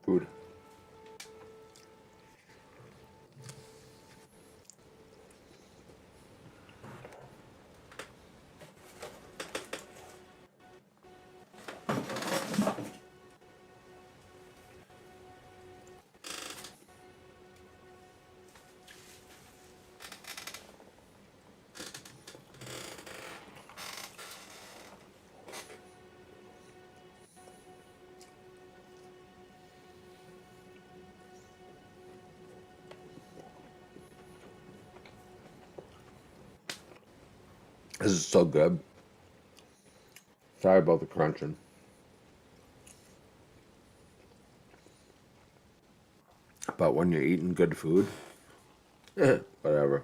Food. This is so good. Sorry about the crunching. But when you're eating good food, whatever.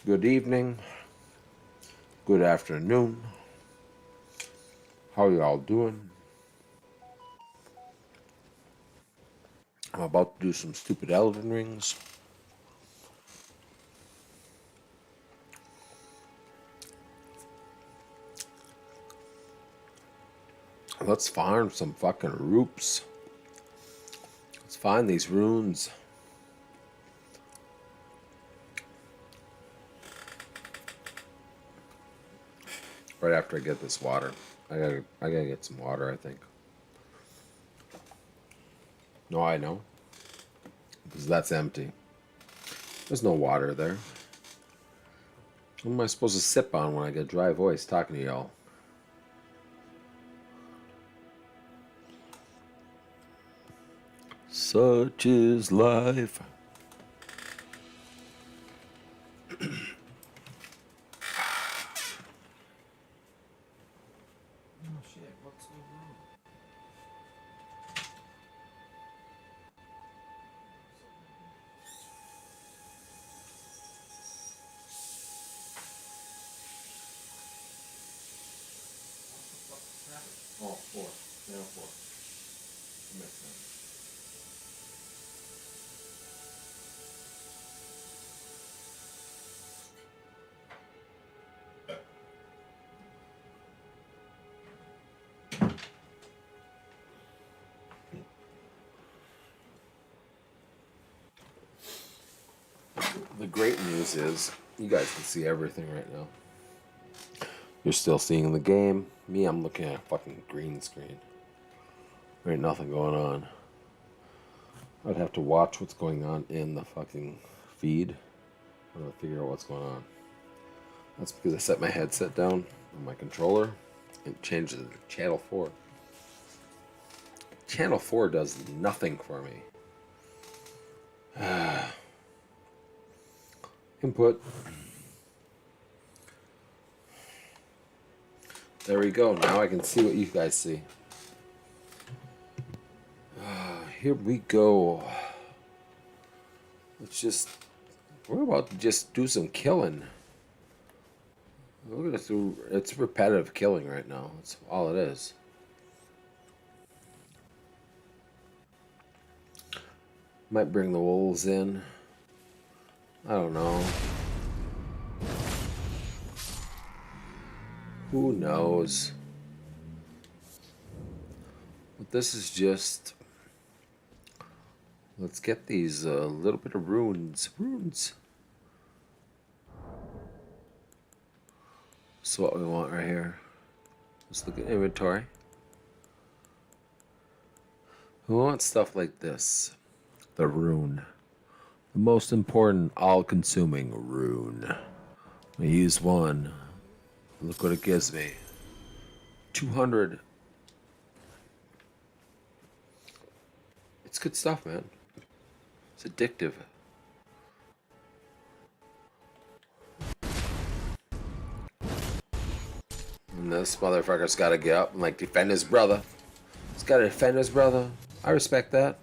Good evening. Good afternoon. How y'all doing? I'm about to do some stupid Elden rings. Let's farm some fucking roops. Let's find these runes. Right after I get this water. I gotta get some water, I think. No, I know. Because that's empty. There's no water there. What am I supposed to sip on when I get a dry voice talking to y'all? Such is life. Oh, four. Yeah, four. That makes sense. The great news is you guys can see everything right now. You're still seeing the game. Me, I'm looking at a fucking green screen. There ain't nothing going on. I'd have to watch what's going on in the fucking feed in order to figure out what's going on. That's because I set my headset down on my controller and changed it to channel 4. Channel 4 does nothing for me. Input. There we go. Now I can see what you guys see. Here we go. We're about to just do some killing. Look at this. It's repetitive killing right now. That's all it is. Might bring the wolves in. I don't know. Who knows? But this is just... Let's get these little bit of runes. Runes. That's what we want right here. Let's look at inventory. We want stuff like this. The rune. The most important, all-consuming rune. I use one. Look what it gives me. 200. It's good stuff, man. It's addictive. And this motherfucker's gotta get up and like defend his brother. He's gotta defend his brother. I respect that.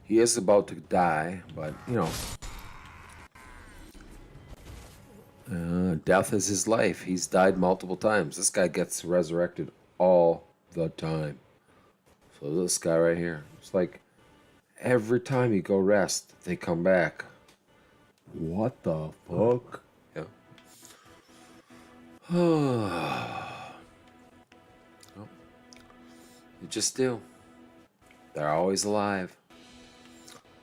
He is about to die, but you know. Death is his life. He's died multiple times. This guy gets resurrected all the time. So this guy right here. It's like every time you go rest, they come back. What the fuck? Yeah. Oh, you just do. They're always alive.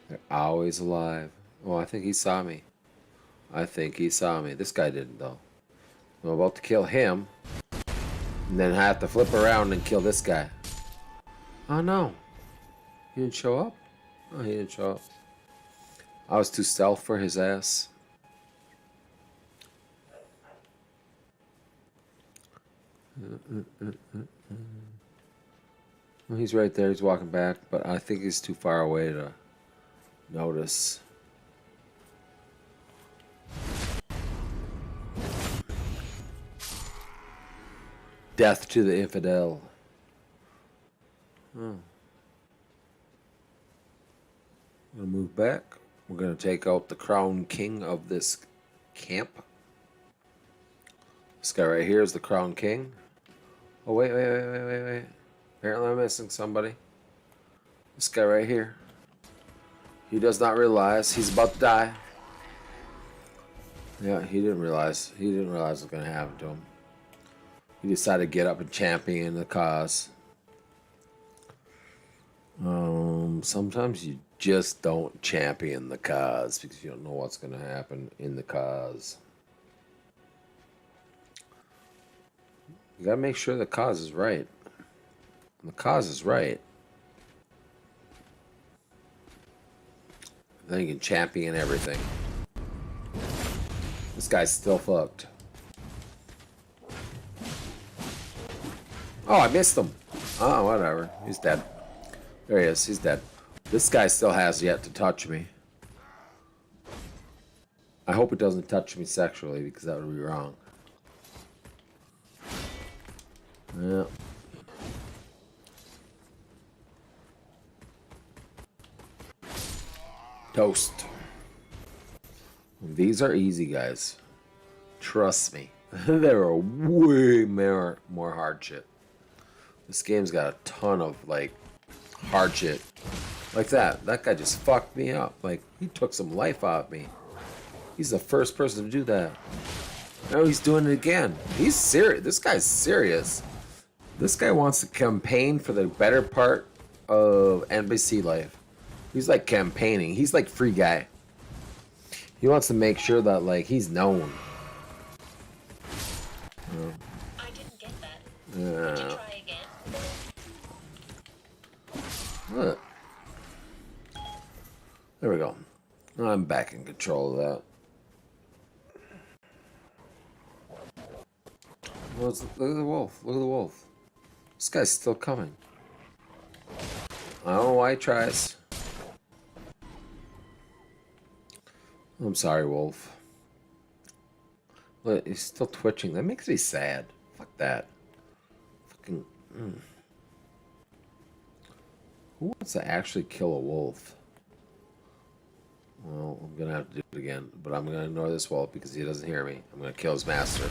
They're always alive. Oh, I think he saw me. I think he saw me. This guy didn't, though. I'm about to kill him. And then I have to flip around and kill this guy. Oh, no. He didn't show up? Oh, he didn't show up. I was too stealth for his ass. Well, he's right there. He's walking back, but I think he's too far away to notice. Death to the infidel. Oh. I'm gonna move back. We're gonna take out the crown king of this camp. This guy right here is the crown king. Oh, wait. Apparently I'm missing somebody. This guy right here. He does not realize he's about to die. Yeah, he didn't realize. He didn't realize what was gonna happen to him. He decided to get up and champion the cause. Sometimes you just don't champion the cause because you don't know what's going to happen in the cause. You got to make sure the cause is right. When the cause is right, then you can champion everything. This guy's still fucked. Oh, I missed him. Oh, whatever. He's dead. There he is. He's dead. This guy still has yet to touch me. I hope it doesn't touch me sexually because that would be wrong. Yeah. Toast. These are easy, guys. Trust me. There are way more hard shit. This game's got a ton of, like, hard shit. Like that. That guy just fucked me up. Like, he took some life out of me. He's the first person to do that. Now he's doing it again. He's serious. This guy's serious. This guy wants to campaign for the better part of NPC life. He's like campaigning. He's like free guy. He wants to make sure that, like, he's known. I didn't get that. Would you try again? Look. There we go. I'm back in control of that. Look at the wolf. Look at the wolf. This guy's still coming. I don't know why he tries. I'm sorry, wolf. Look, he's still twitching. That makes me sad. Fuck that. Fucking. Who wants to actually kill a wolf? Well, I'm gonna have to do it again, but I'm gonna ignore this wolf because he doesn't hear me. I'm gonna kill his master.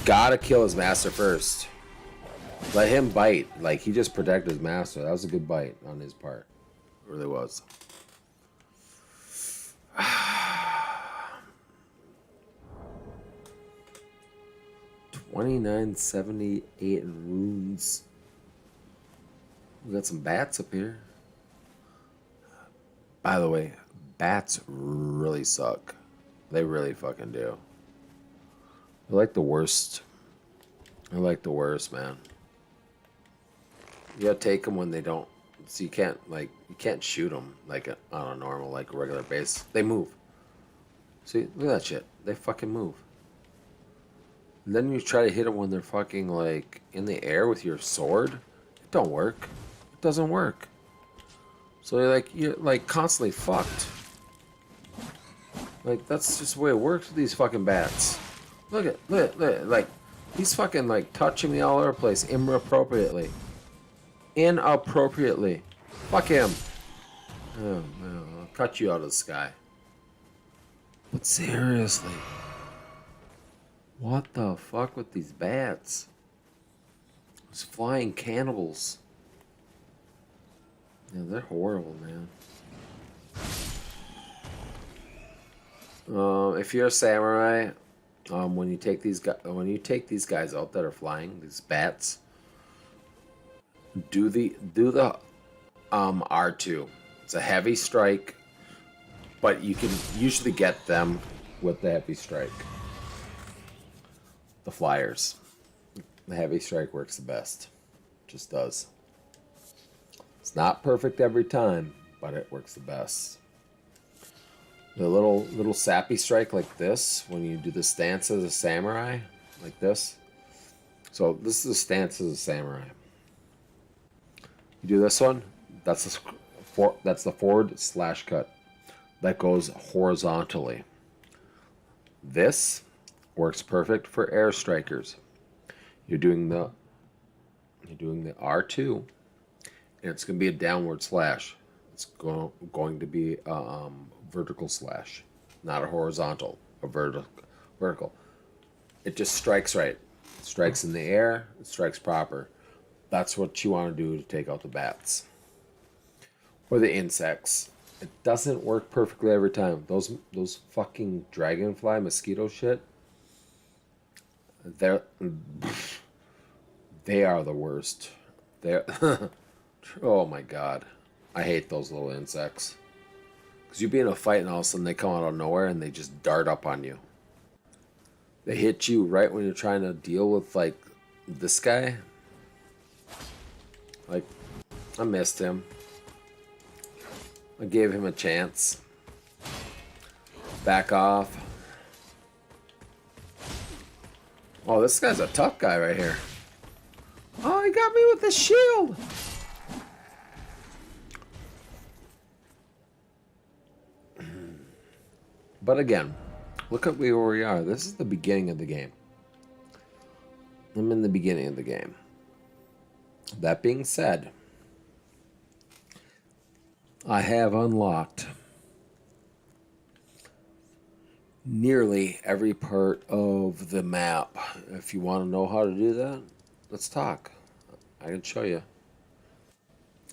Gotta kill his master first. Let him bite. Like, he just protected his master. That was a good bite on his part. It really was. 2978 runes. We got some bats up here. By the way, bats really suck. They really fucking do. They're like the worst. They're like the worst, man. You gotta take them when they don't. So you can't, like, you can't shoot them like on a normal, like, regular base. They move. See, look at that shit. They fucking move. And then you try to hit them when they're fucking, like, in the air with your sword. It don't work. It doesn't work. So you're like constantly fucked. Like, that's just the way it works with these fucking bats. Look, like, he's fucking, like, touching me all over the place inappropriately. Inappropriately. Fuck him. Oh, no, I'll cut you out of the sky. But seriously. What the fuck with these bats? Those flying cannibals. Yeah, they're horrible, man. If you're a samurai, when you take these guys out that are flying, these bats, do the R2. It's a heavy strike, but you can usually get them with the heavy strike. The flyers. The heavy strike works the best. Just does. It's not perfect every time, but it works the best. The little sappy strike like this, when you do the stance as a samurai, like this. So this is the stance as a samurai. You do this one, that's the forward slash cut. That goes horizontally. This works perfect for air strikers. You're doing the R2, and it's going to be a downward slash. It's going to be a vertical slash, not a horizontal, a vertical. It just strikes right. It strikes in the air. It strikes proper. That's what you want to do to take out the bats or the insects. It doesn't work perfectly every time. Those fucking dragonfly mosquito shit. They are the worst. They're oh my god, I hate those little insects. Cause you be in a fight and all of a sudden they come out of nowhere and they just dart up on you. They hit you right when you're trying to deal with like this guy. Like, I missed him. I gave him a chance. Back off. Oh, this guy's a tough guy right here. Oh, he got me with the shield. But again, look at where we are. This is the beginning of the game. I'm in the beginning of the game. That being said, I have unlocked nearly every part of the map. If you want to know how to do that, let's talk. I can show you.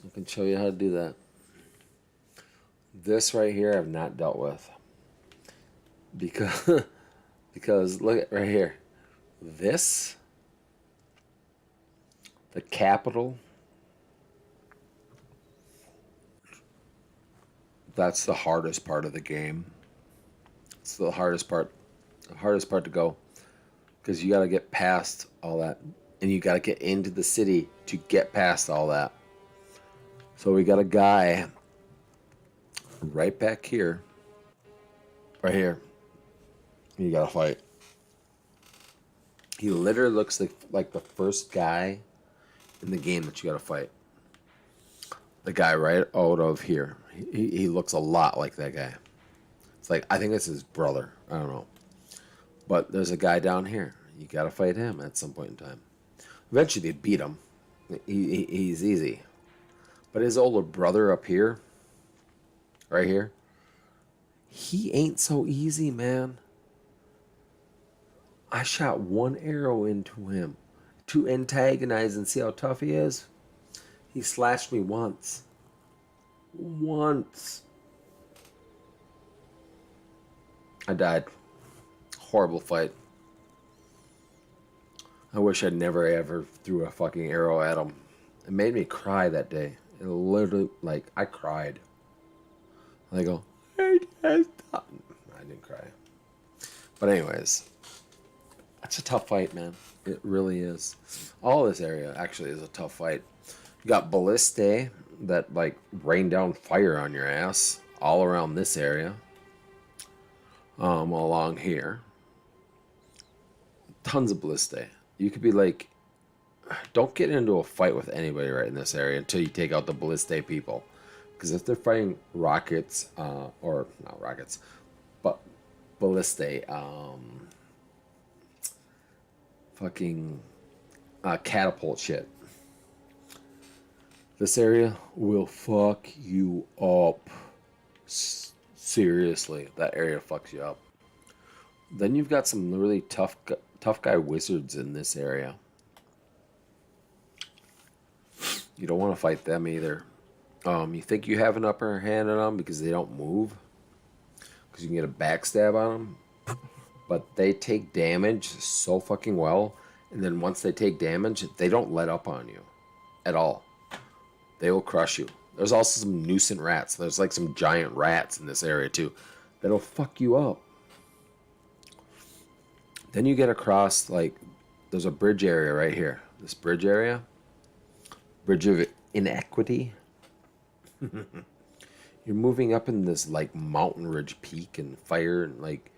I can show you how to do that. This right here I've not dealt with. Because look at right here. This, the capital, that's the hardest part of the game. It's the hardest part to go, because you got to get past all that, and you got to get into the city to get past all that. So we got a guy right back here, right here. You got to fight. He literally looks like the first guy in the game that you got to fight. The guy right out of here. He looks a lot like that guy. It's like, I think it's his brother. I don't know. But there's a guy down here. You got to fight him at some point in time. Eventually they beat him. He's easy. But his older brother up here, right here, he ain't so easy, man. I shot one arrow into him to antagonize and see how tough he is. He slashed me once. Once. I died. Horrible fight. I wish I'd never ever threw a fucking arrow at him. It made me cry that day. It literally, like, I cried. I go, I didn't cry. But anyways, that's a tough fight, man. It really is. All this area actually is a tough fight. You got ballistae that like rain down fire on your ass all around this area. Along here. Tons of ballistae. You could be like, don't get into a fight with anybody right in this area until you take out the ballistae people. Because if they're fighting rockets, or not rockets, but ballistae, fucking catapult shit. This area will fuck you up. Seriously, that area fucks you up. Then you've got some really tough guy wizards in this area. You don't want to fight them either. You think you have an upper hand on them because they don't move. because you can get a backstab on them. But they take damage so fucking well, and then once they take damage, they don't let up on you at all. They will crush you. There's also some nuisance rats. There's like some giant rats in this area too that'll fuck you up. Then you get across, like, there's a bridge area right here. This bridge area, bridge of inequity. You're moving up in this like mountain ridge peak and fire, and like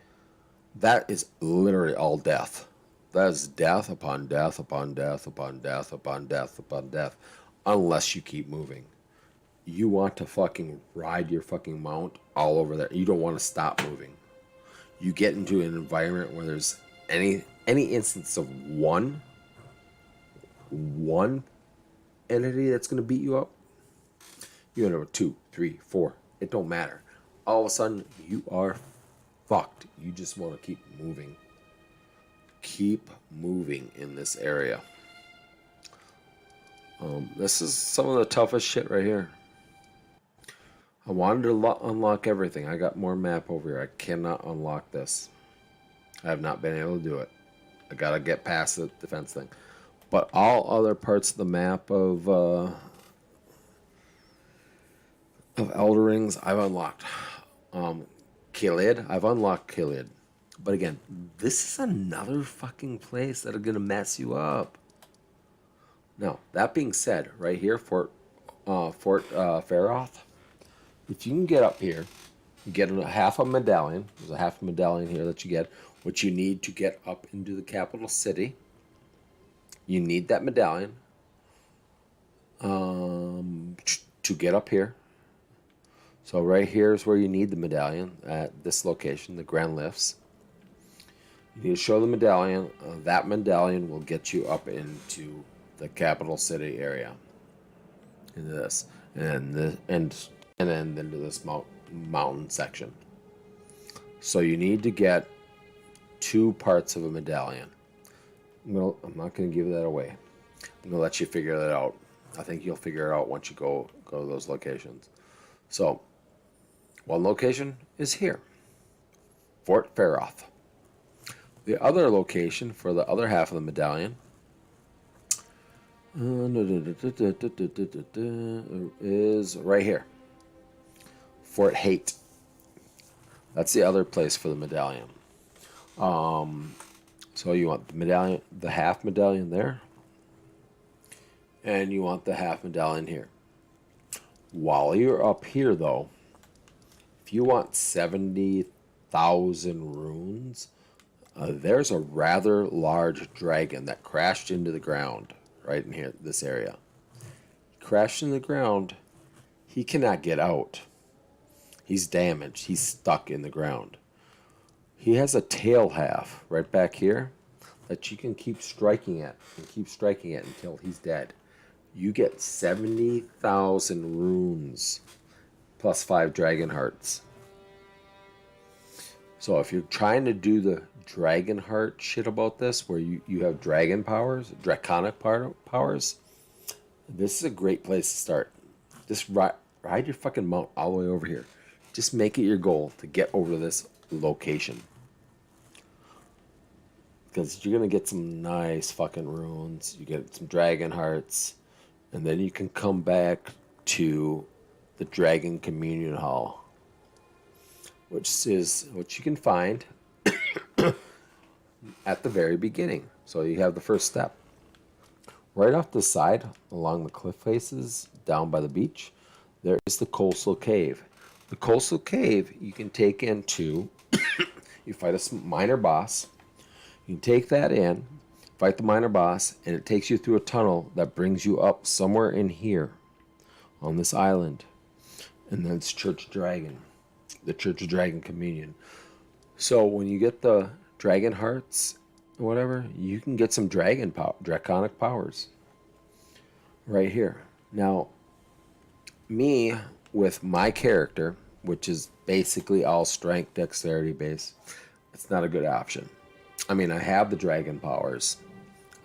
that is literally all death. That is death upon death upon death upon death upon death upon death, unless you keep moving. You want to fucking ride your fucking mount all over there. You don't want to stop moving. You get into an environment where there's any instance of one entity that's going to beat you up. You end up with 2, 3, 4. It don't matter. All of a sudden, you are fucked. You just want to keep moving. Keep moving in this area. This is some of the toughest shit right here. I wanted to unlock everything. I got more map over here. I cannot unlock this. I have not been able to do it. I gotta get past the defense thing. But all other parts of the map of Elder Rings, I've unlocked. Caelid, I've unlocked Caelid. But again, this is another fucking place that are gonna mess you up. Now, that being said, right here, Fort Faroth, if you can get up here, you get a half a medallion. There's a half a medallion here that you get, which you need to get up into the capital city. You need that medallion to get up here. So right here is where you need the medallion at this location, the Grand Lifts. You need to show the medallion. That medallion will get you up into the capital city area. Into this, and then into this mountain section. So you need to get 2 parts of a medallion. I'm not going to give that away. I'm going to let you figure that out. I think you'll figure it out once you go to those locations. So, one location is here, Fort Faroth. The other location for the other half of the medallion is right here, Fort Hate. That's the other place for the medallion. So you want the medallion, the half medallion there, and you want the half medallion here. While you're up here, though, if you want 70,000 runes, there's a rather large dragon that crashed into the ground right in here, this area. He crashed in the ground. He cannot get out. He's damaged. He's stuck in the ground. He has a tail half right back here that you can keep striking at and keep striking at until he's dead. You get 70,000 runes plus 5 dragon hearts. So if you're trying to do the dragon heart shit about this, where you have dragon powers, draconic powers, this is a great place to start. Just ride your fucking mount all the way over here. Just make it your goal to get over to this location. Because you're going to get some nice fucking runes. You get some dragon hearts. And then you can come back to the Dragon Communion Hall, which is what you can find at the very beginning. So you have the first step. Right off the side, along the cliff faces, down by the beach, there is the Coastal Cave. The Coastal Cave you can take into, you fight a minor boss, you can take that in, fight the minor boss, and it takes you through a tunnel that brings you up somewhere in here on this island. And then it's Church Dragon, the Church of Dragon Communion. So when you get the dragon hearts or whatever, you can get some draconic powers right here. Now, me with my character, which is basically all strength, dexterity base, it's not a good option. I mean, I have the dragon powers.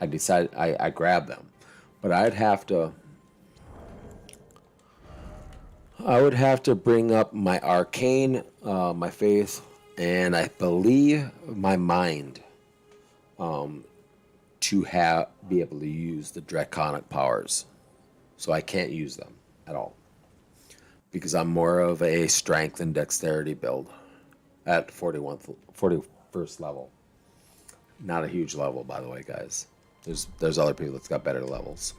I decided I grabbed them, but I'd have to I would have to bring up my arcane, my faith, and I believe my mind to be able to use the draconic powers. So I can't use them at all because I'm more of a strength and dexterity build at 41st level. Not a huge level, by the way, guys. There's other people that's got better levels.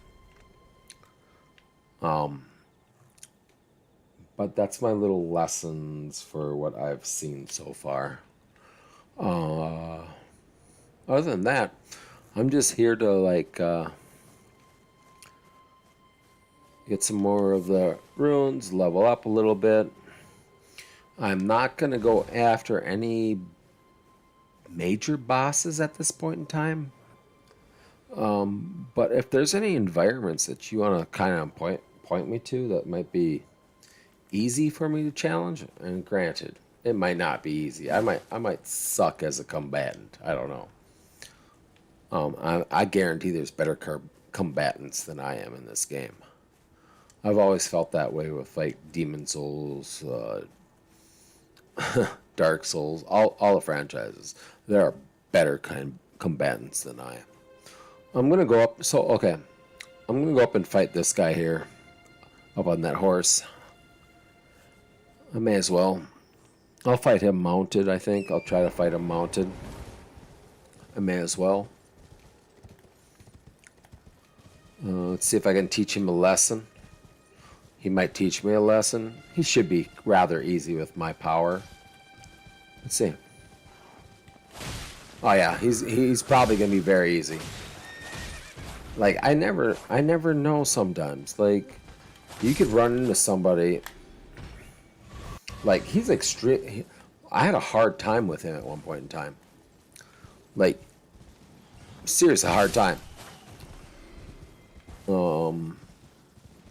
But that's my little lessons for what I've seen so far. Other than that, I'm just here to get some more of the runes, level up a little bit. I'm not gonna go after any major bosses at this point in time. But if there's any environments that you want to kind of point me to that might be easy for me to challenge, and granted, it might not be easy. I might suck as a combatant. I don't know. I guarantee there's better combatants than I am in this game. I've always felt that way with like Demon Souls, Dark Souls, all the franchises. There are better combatants than I am. I'm gonna go up. So okay, I'm gonna go up and fight this guy here, up on that horse. I may as well. I'll fight him mounted. I think I'll try to fight him mounted. I may as well. Let's see if I can teach him a lesson. He might teach me a lesson. He should be rather easy with my power. Let's see. Oh yeah, he's probably gonna be very easy. Like I never know sometimes. Like you could run into somebody. Like he's extreme. I had a hard time with him at one point in time. Like seriously hard time.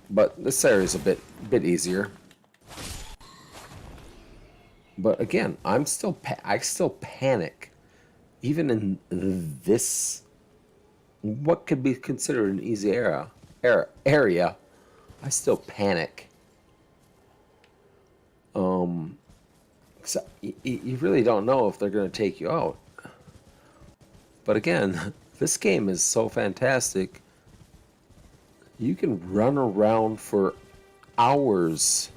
But this area is a bit easier. But again, I still panic, even in this, what could be considered an easy area. I still panic. So you really don't know if they're going to take you out. But again, this game is so fantastic. You can run around for hours,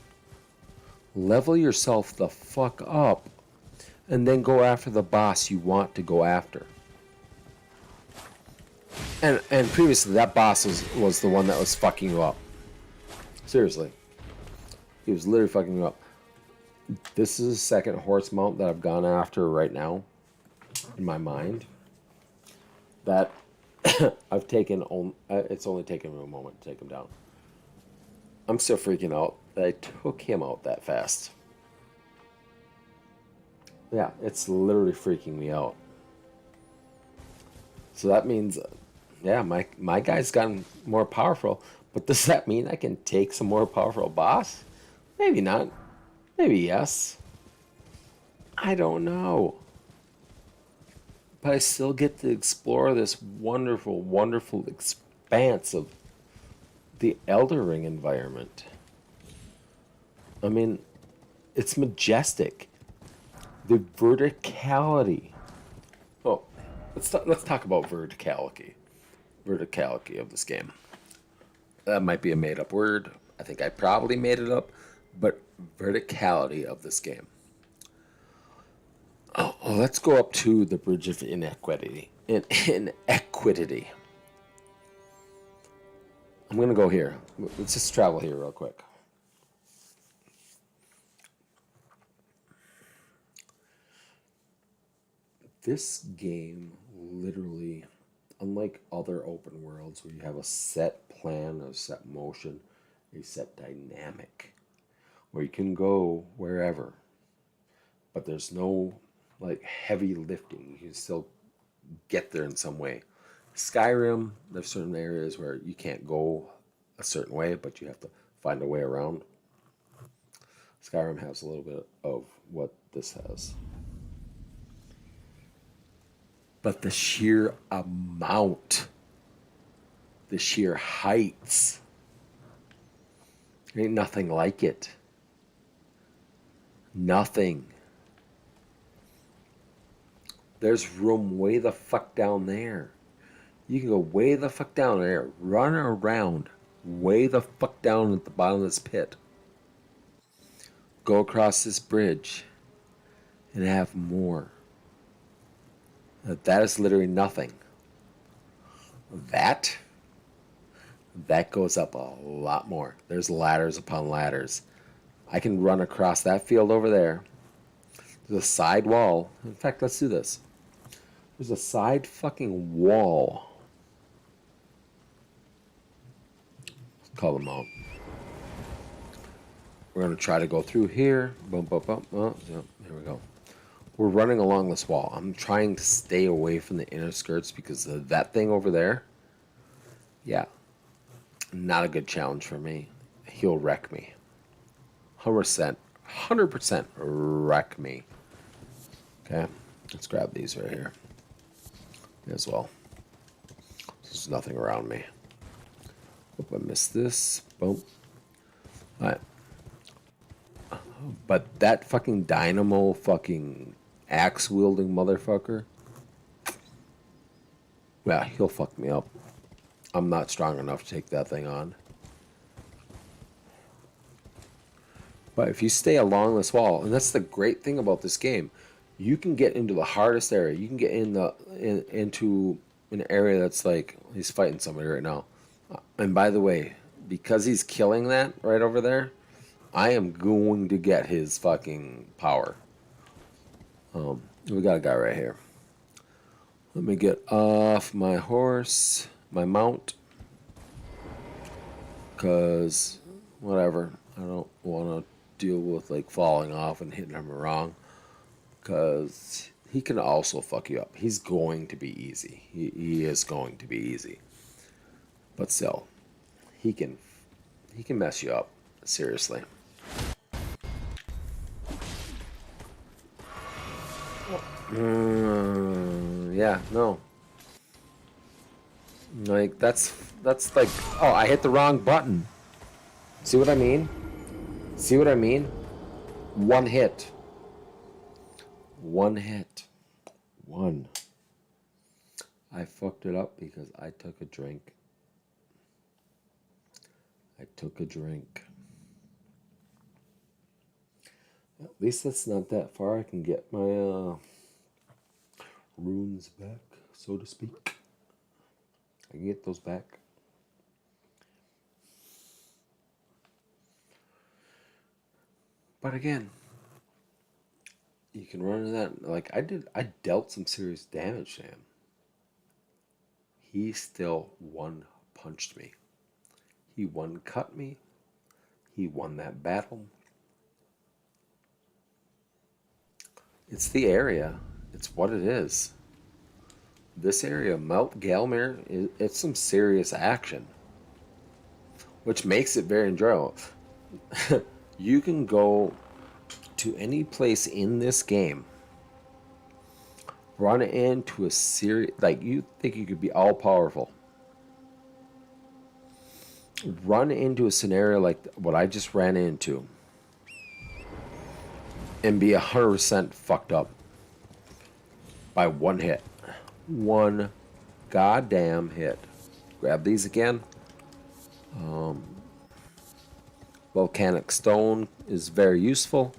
level yourself the fuck up, and then go after the boss you want to go after. And previously that boss was the one that was fucking you up. Seriously. He was literally fucking you up. This is the second horse mount that I've gone after right now in my mind. That I've taken it's only taken me a moment to take him down. I'm still freaking out that I took him out that fast. Yeah, it's literally freaking me out. So that means, yeah, my guy's gotten more powerful. But does that mean I can take some more powerful boss? Maybe not. Maybe yes. I don't know. But I still get to explore this wonderful, wonderful expanse of the Elden Ring environment. I mean, it's majestic. The verticality. Oh, let's talk about verticality. Verticality of this game. That might be a made-up word. I think I probably made it up. But verticality of this game. Oh, let's go up to the Bridge of Inequity. Inequity. I'm going to go here. Let's just travel here real quick. This game literally, unlike other open worlds where you have a set plan, a set motion, a set dynamic, where you can go wherever, but there's no like heavy lifting. You can still get there in some way. Skyrim, there's certain areas where you can't go a certain way, but you have to find a way around. Skyrim has a little bit of what this has. But the sheer amount, the sheer heights, ain't nothing like it. Nothing. There's room way the fuck down there. You can go way the fuck down there, run around way the fuck down at the bottom of this pit, go across this bridge, and have more. That is literally nothing. That goes up a lot more. There's ladders upon ladders. I can run across that field over there. There's a side wall. In fact, let's do this. There's a side fucking wall. Let's call them out. We're going to try to go through here. Boom, boom, boom. Oh, yep, here we go. We're running along this wall. I'm trying to stay away from the inner skirts because of that thing over there. Yeah. Not a good challenge for me. He'll wreck me. 100% wreck me. Okay. Let's grab these right here as well. There's nothing around me. Hope I missed this. Boom. Alright. But that fucking dynamo fucking axe wielding motherfucker. Yeah, he'll fuck me up. I'm not strong enough to take that thing on. But if you stay along this wall, and that's the great thing about this game, you can get into the hardest area. You can get into an area that's like, he's fighting somebody right now. And by the way, because he's killing that right over there, I am going to get his fucking power. We got a guy right here. Let me get off my horse, my mount. Because, whatever. I don't want to deal with like falling off and hitting him wrong. Because he can also fuck you up. He's going to be easy. He is going to be easy. But still, he can mess you up. Seriously. Yeah, no. Like, that's like, oh, I hit the wrong button. See what I mean? See what I mean? One hit. One hit. One. I fucked it up because I took a drink. I took a drink. At least that's not that far. I can get my runes back, so to speak. I can get those back. But again, you can run into that. Like I dealt some serious damage to him. He still one punched me. He one cut me. He won that battle. It's the area. It's what it is. This area, Mount Galmir, it's some serious action. Which makes it very enjoyable. You can go to any place in this game, run into a serious, like you think you could be all powerful. Run into a scenario like what I just ran into and be 100% fucked up by one hit. One goddamn hit. Grab these again. Volcanic stone is very useful.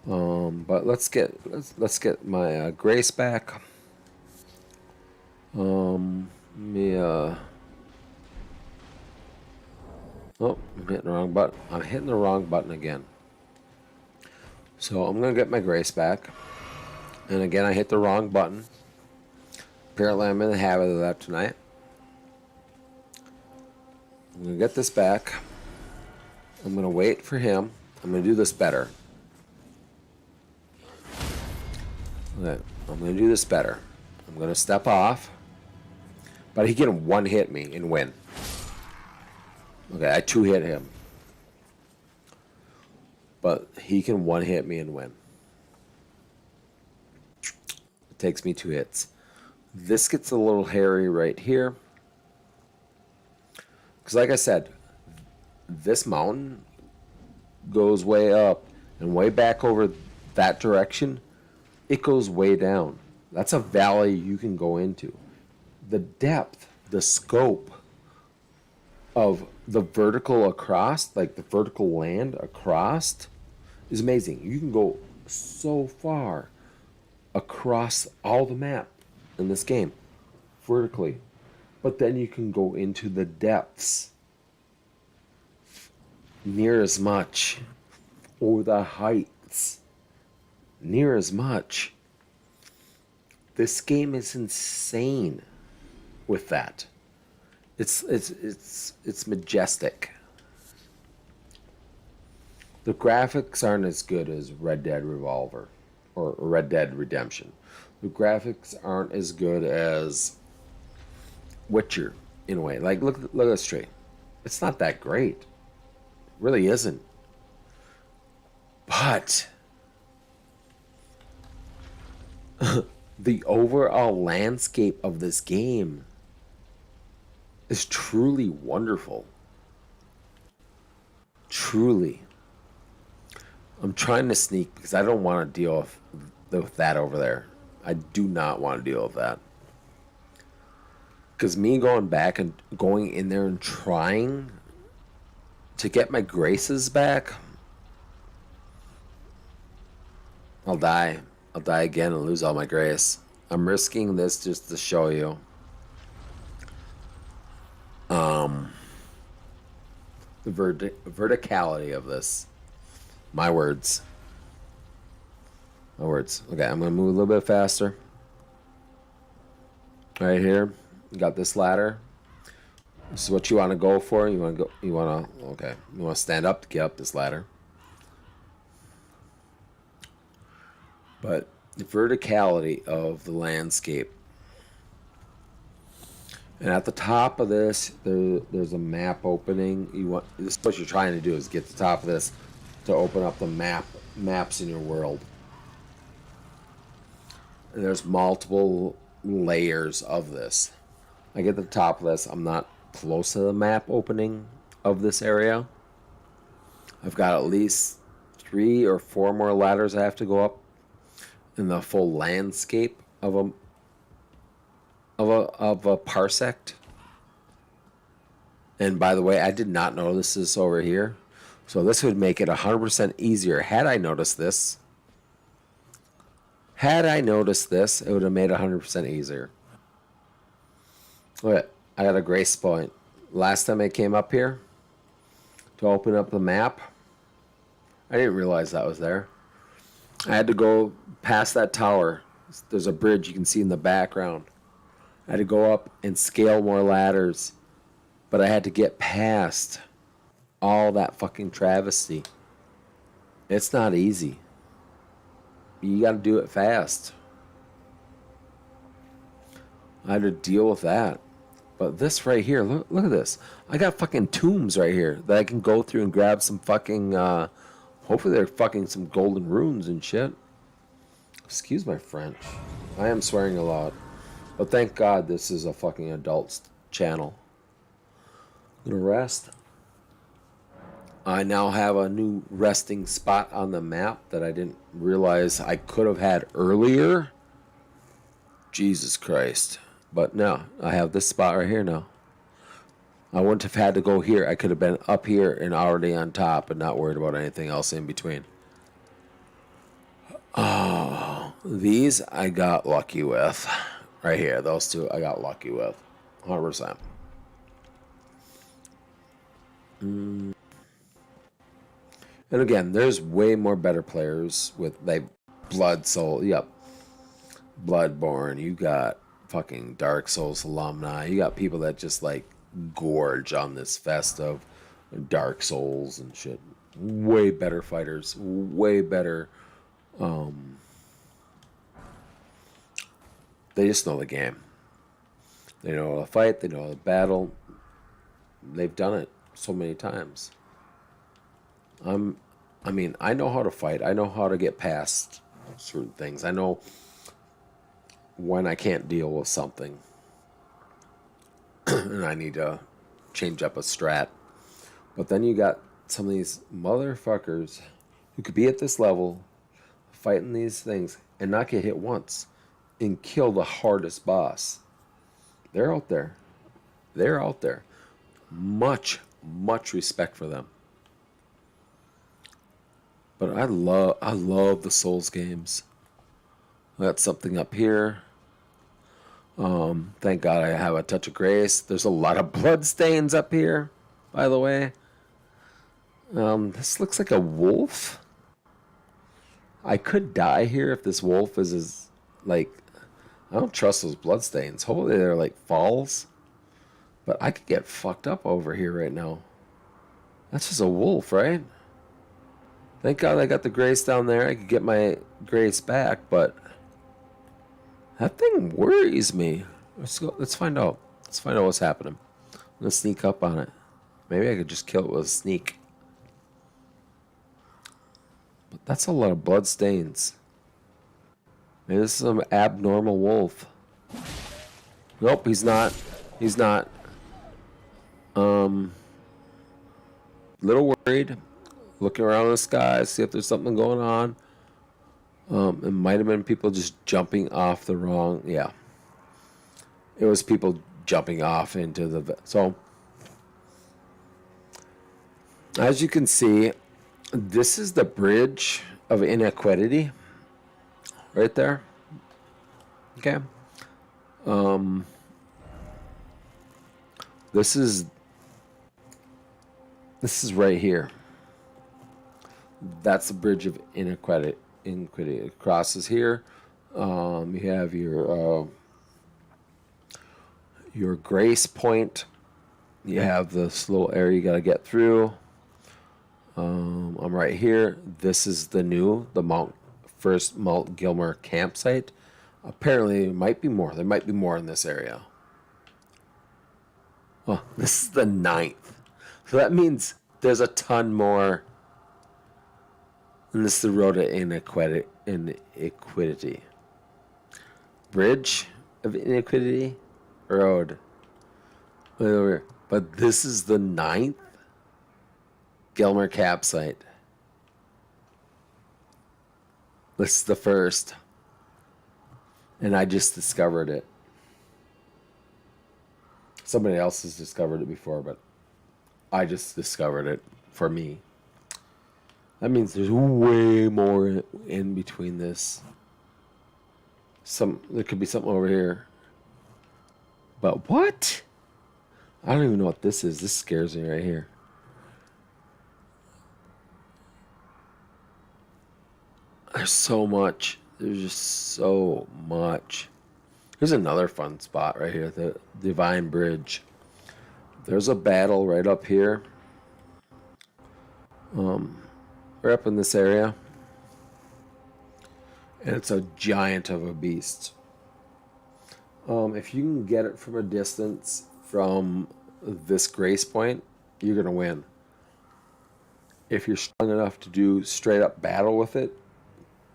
But let's get my grace back. Oh, I'm hitting the wrong button. I'm hitting the wrong button again. So I'm gonna get my grace back. And again, I hit the wrong button. Apparently, I'm in the habit of that tonight. I'm gonna get this back. I'm gonna wait for him. I'm gonna do this better. Okay, I'm gonna do this better. I'm gonna step off. But he can one hit me and win. Okay, I two hit him. But he can one hit me and win. It takes me two hits. This gets a little hairy right here. Because like I said, this mountain goes way up, and way back over that direction, it goes way down. That's a valley you can go into. The depth, the scope of the vertical across, like the vertical land across, is amazing. You can go so far across all the map in this game vertically, but then you can go into the depths near as much, or the heights near as much. This game is insane with that. It's majestic. The graphics aren't as good as Red Dead Revolver or Red Dead Redemption. The graphics aren't as good as Witcher in a way. Like look at this tree. It's not that great. It really isn't. But the overall landscape of this game is truly wonderful. Truly. I'm trying to sneak because I don't want to deal with that over there. I do not want to deal with that. Because me going back and going in there and trying to get my graces back, I'll die. I'll die again and lose all my grace. I'm risking this just to show you. The verticality of this. My words. My words. Okay, I'm going to move a little bit faster. Right here. You got this ladder. This is what you want to go for. You want to go. You want to. Okay. You want to stand up to get up this ladder. But the verticality of the landscape. And at the top of this, there's a map opening. This is what you're trying to do, is get to the top of this to open up the maps in your world. And there's multiple layers of this. I get to the top of this. I'm not close to the map opening of this area. I've got at least 3 or 4 more ladders I have to go up in the full landscape of a parsec. And by the way, I did not notice this over here. So this would make it 100% easier. Had I noticed this, it would have made it 100% easier. Look, I got a grace point. Last time I came up here to open up the map, I didn't realize that was there. I had to go past that tower. There's a bridge you can see in the background. I had to go up and scale more ladders. But I had to get past all that fucking travesty. It's not easy. You got to do it fast. I had to deal with that. But this right here, look at this. I got fucking tombs right here that I can go through and grab some fucking, hopefully they're fucking some golden runes and shit. Excuse my French. I am swearing a lot. But thank God this is a fucking adult channel. I'm gonna rest. I now have a new resting spot on the map that I didn't realize I could have had earlier. Jesus Christ. But no, I have this spot right here now. I wouldn't have had to go here. I could have been up here and already on top and not worried about anything else in between. Oh, these I got lucky with. Right here, those two I got lucky with. 100%. And again, there's way more better players with like Blood Soul. Yep. Bloodborne. You got fucking Dark Souls alumni. You got people that just like gorge on this fest of Dark Souls and shit. Way better fighters. Way better. They just know the game. They know how to fight. They know how to battle. They've done it so many times. I know how to fight. I know how to get past certain things. I know when I can't deal with something and I need to change up a strat. But then you got some of these motherfuckers who could be at this level fighting these things and not get hit once and kill the hardest boss. They're out there. They're out there. Much respect for them. But I love the Souls games. I got something up here. Thank God I have a touch of grace. There's a lot of blood stains up here, by the way. This looks like a wolf. I could die here if this wolf is as, like, I don't trust those blood stains. Hopefully they're like falls. But I could get fucked up over here right now. That's just a wolf, right? Thank God I got the grace down there. I could get my grace back, but that thing worries me. Let's find out. Let's find out what's happening. I'm gonna sneak up on it. Maybe I could just kill it with a sneak. But that's a lot of blood stains. Maybe this is some abnormal wolf. Nope, he's not. He's not. Little worried. Looking around the sky, see if there's something going on. It might have been people just jumping off the wrong. Yeah. It was people jumping off into the. So, as you can see, this is the bridge of inequity. Right there. Okay. This is right here. That's the bridge of inequity. It crosses here. You have your grace point. You have this little area you got to get through. I'm right here. This is the Mount Gilmer campsite. Apparently, there might be more. There might be more in this area. Oh, this is the 9th. So that means there's a ton more. And this is the road to inequity. Bridge of inequity? Road. But this is the 9th Gilmer campsite. This is the first. And I just discovered it. Somebody else has discovered it before, but I just discovered it for me. That means there's way more in between this. There could be something over here. But what? I don't even know what this is. This scares me right here. There's so much. There's just so much. Here's another fun spot right here, the Divine Bridge. There's a battle right up here. We're up in this area. And it's a giant of a beast. If you can get it from a distance from this grace point, you're going to win. If you're strong enough to do straight up battle with it,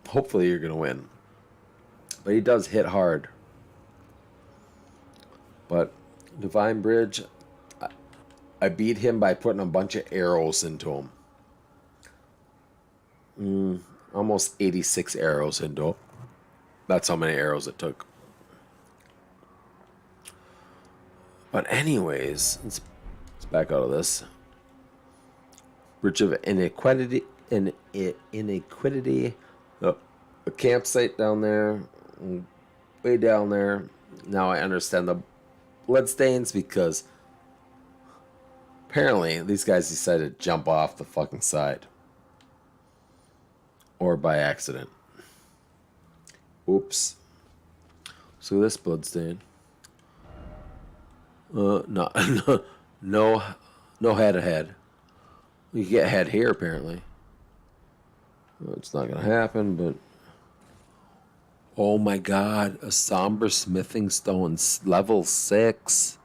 hopefully you're going to win. But he does hit hard. But Divine Bridge, I beat him by putting a bunch of arrows into him. Almost 86 arrows into him. That's how many arrows it took. But anyways, let's back out of this. Bridge of inequity. Inequity. A campsite down there. Way down there. Now I understand the bloodstains because apparently these guys decided to jump off the fucking side. Or by accident. Oops. So this bloodstain. No head ahead. You can get head here apparently. Well, it's not gonna happen, but oh my god, a somber smithing stone, level 6.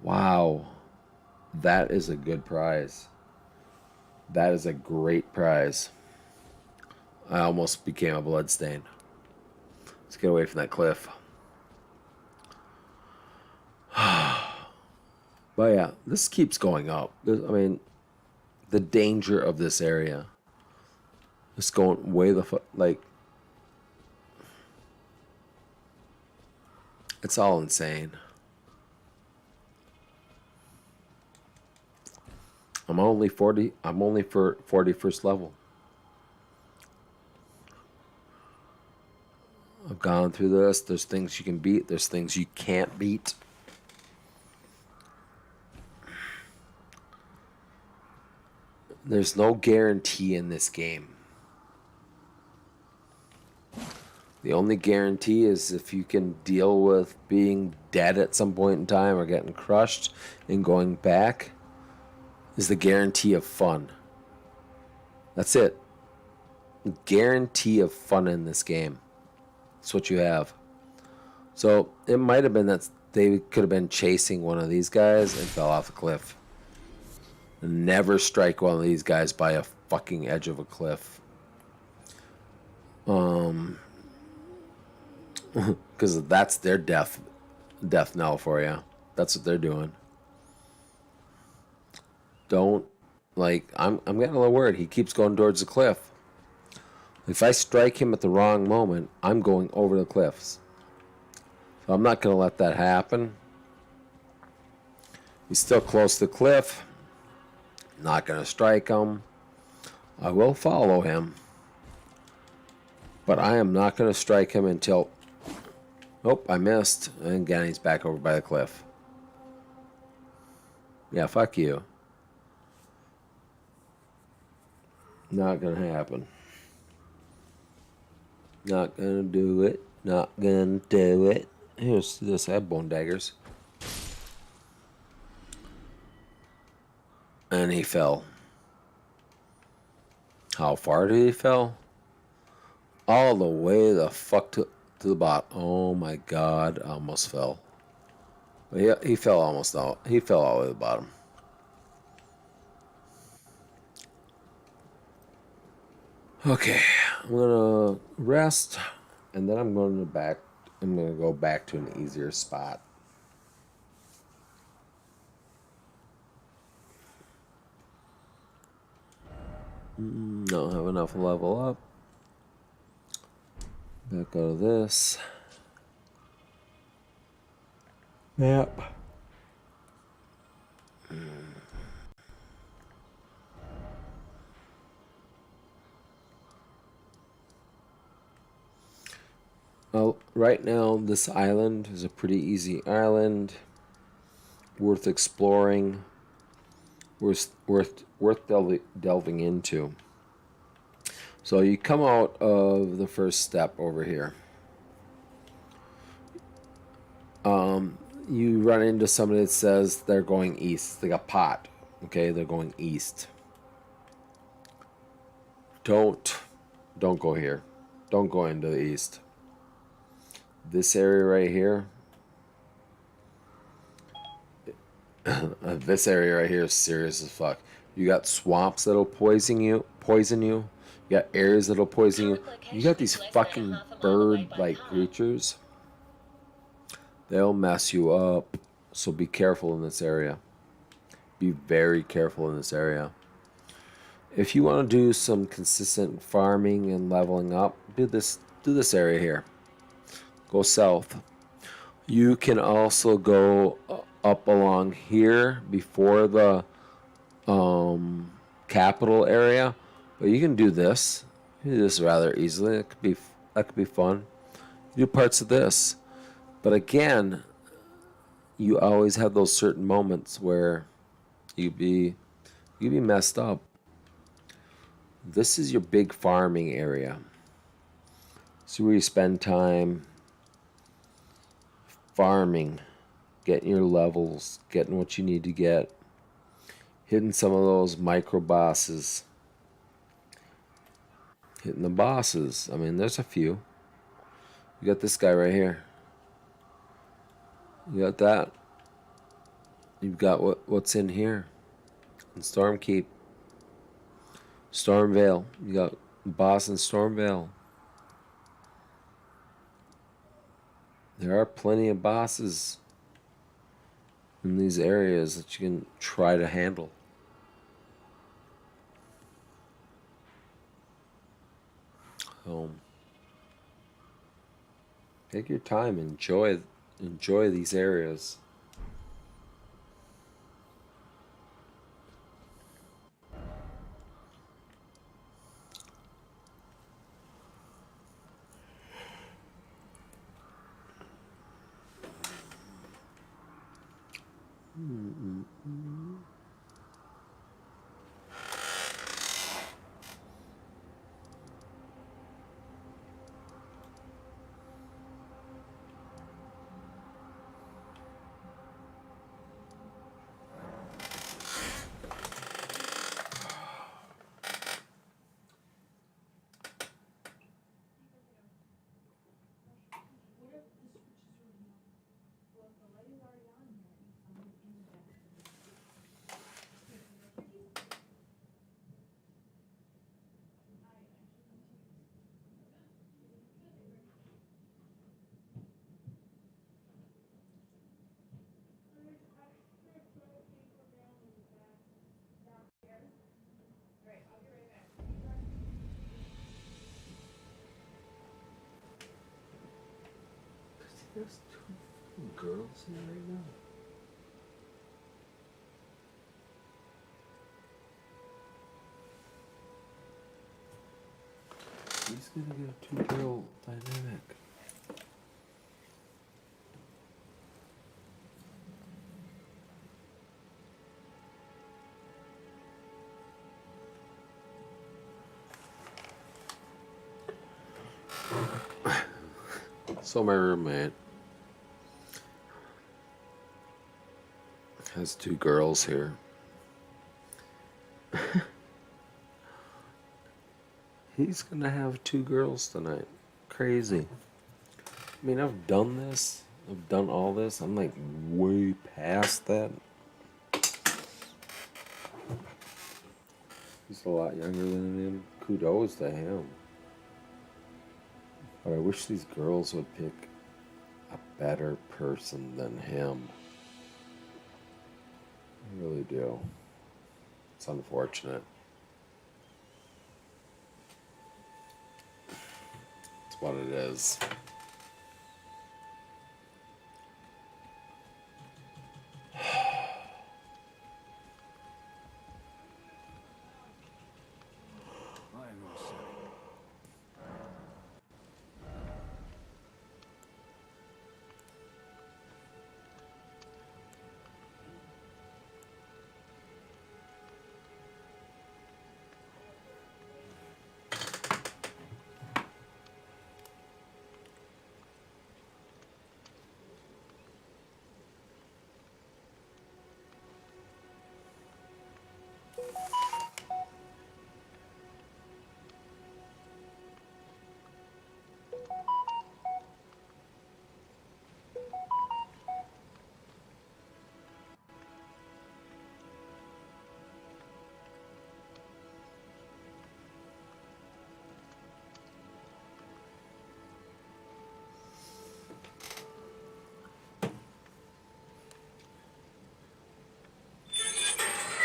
Wow. That is a good prize. That is a great prize. I almost became a bloodstain. Let's get away from that cliff. But yeah, this keeps going up. the danger of this area. It's going way the fuck, like, it's all insane. I'm only for 41st level. I've gone through this. There's things you can beat. There's things you can't beat. There's no guarantee in this game. The only guarantee is if you can deal with being dead at some point in time or getting crushed and going back is the guarantee of fun. That's it. Guarantee of fun in this game. That's what you have. So it might have been that they could have been chasing one of these guys and fell off a cliff. Never strike one of these guys by a fucking edge of a cliff. Because that's their death knell for you. That's what they're doing. Don't, like, I'm getting a little worried. He keeps going towards the cliff. If I strike him at the wrong moment, I'm going over the cliffs. So I'm not going to let that happen. He's still close to the cliff. Not going to strike him. I will follow him. But I am not going to strike him until... Nope, I missed. And again, he's back over by the cliff. Yeah, fuck you. Not going to happen. Not going to do it. Not going to do it. Here's this. I have bone daggers. And he fell. How far did he fell? All the way the fuck to the bottom. Oh my god, I almost fell. But yeah, he fell almost out. He fell all the way to the bottom. Okay, I'm gonna rest, and then I'm gonna go back to an easier spot. Don't have enough level up. Back out of this. Yep. Well, right now this island is a pretty easy island, worth exploring, worth delving into. So you come out of the first step over here. You run into somebody that says they're going east. It's like a pot. Okay, they're going east. Don't go here. Don't go into the east. This area right here. This area right here is serious as fuck. You got swamps that'll poison you. You got areas that'll poison you. You got these fucking bird-like creatures. They'll mess you up. So be careful in this area. Be very careful in this area. If you want to do some consistent farming and leveling up, do this area here. Go south. You can also go up along here before the capital area, but you can do this. You can do this rather easily. That could be fun. You do parts of this. But again, you always have those certain moments where you'd be messed up. This is your big farming area. So where you spend time farming, getting your levels, getting what you need to get, hitting some of those micro bosses, hitting the bosses. I mean, there's a few. You got this guy right here. You got that. You've got what's in here. In Stormkeep. Stormvale. You got boss in Stormvale. There are plenty of bosses in these areas that you can try to handle. home. Take your time, enjoy these areas. There's two girls here right now. He's gonna get a two-girl dynamic. So my roommate has two girls here. He's gonna have two girls tonight. Crazy. I mean, I've done this. I've done all this. I'm like way past that. He's a lot younger than him. Kudos to him. But I wish these girls would pick a better person than him. I really do. It's unfortunate. It's what it is.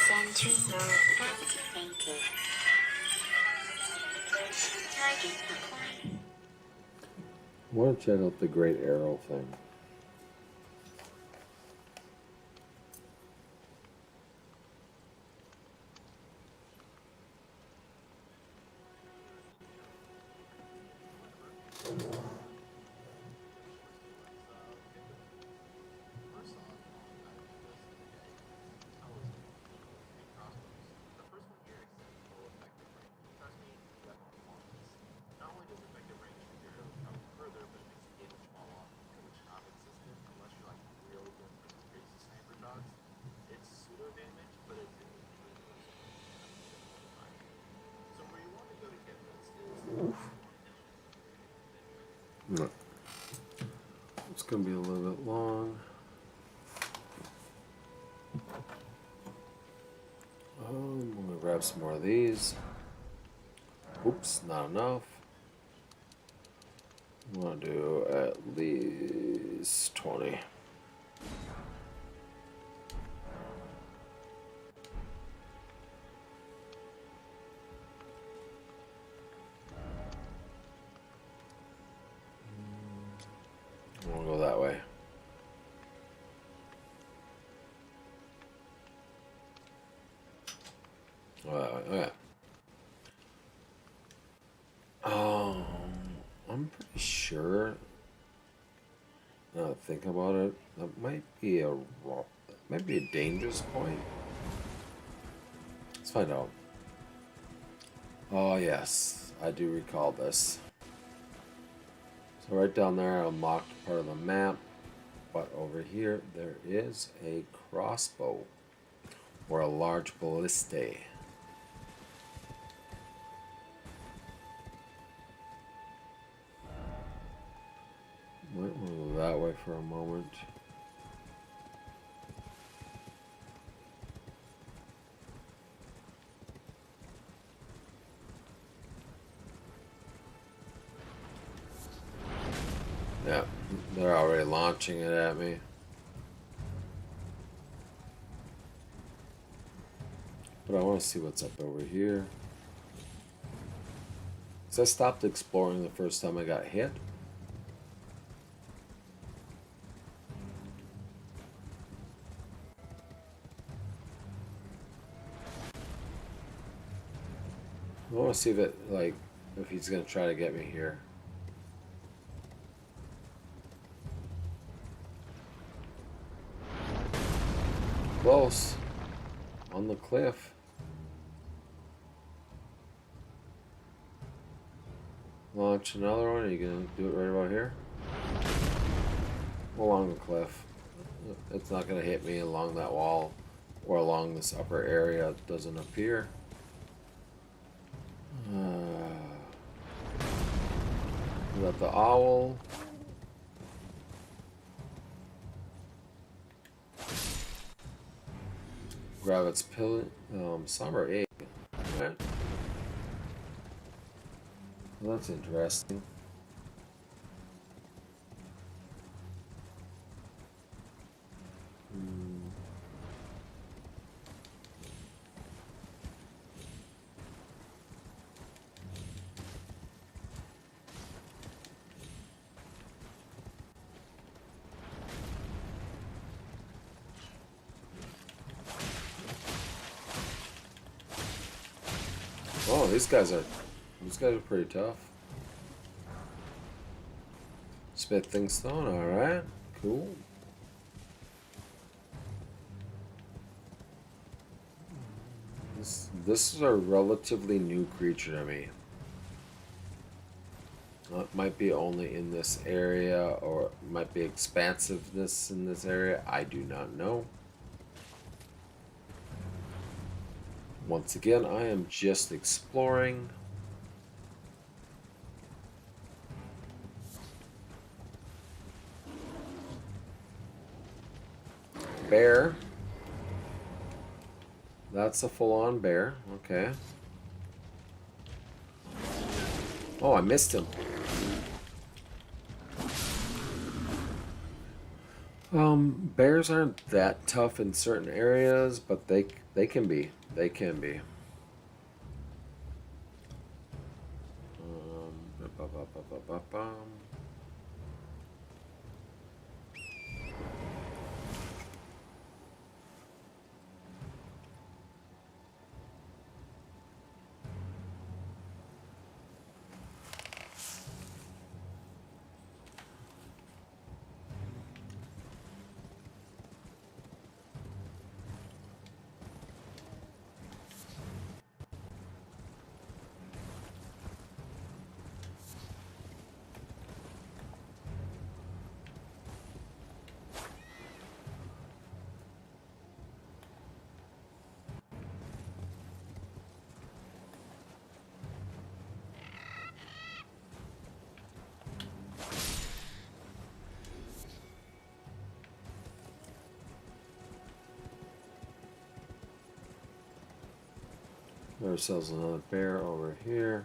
Center node activated. Target acquired. I want to check out the Great Arrow thing. No. It's going to be a little bit long. I'm going to grab some more of these. Oops, not enough. I want to do at least 20. We'll go that way. Okay. I'm pretty sure. Now that I think about it, that might be a dangerous point. Let's find out. Oh yes, I do recall this. So right down there, I unlocked part of the map, but over here there is a crossbow or a large ballista. Might want to go that way for a moment. Yeah, they're already launching it at me. But I want to see what's up over here. Because I stopped exploring the first time I got hit. I want to see if he's going to try to get me here. Close. On the cliff. Launch another one. Are you going to do it right about here? Along the cliff. It's not going to hit me along that wall or along this upper area. It doesn't appear. We got the owl. Grab its pill. Summer egg. Alright. Well, that's interesting. Oh, these guys are pretty tough. Smithing stone, alright. Cool. This is a relatively new creature to me. It might be only in this area, or it might be expansiveness in this area. I do not know. Once again, I am just exploring. Bear. That's a full-on bear. Okay. Oh, I missed him. Bears aren't that tough in certain areas, but they can be. They can be. Ba-ba-ba-ba-ba-bum. Got ourselves another bear over here.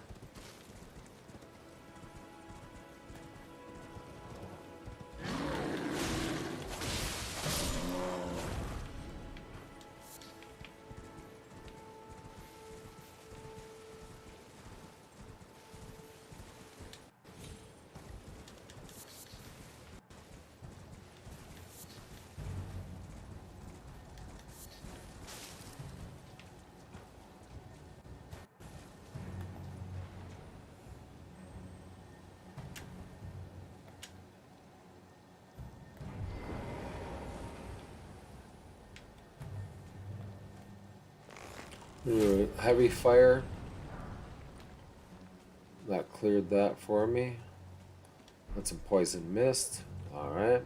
Alright, heavy fire. That cleared that for me. That's some poison mist. Alright.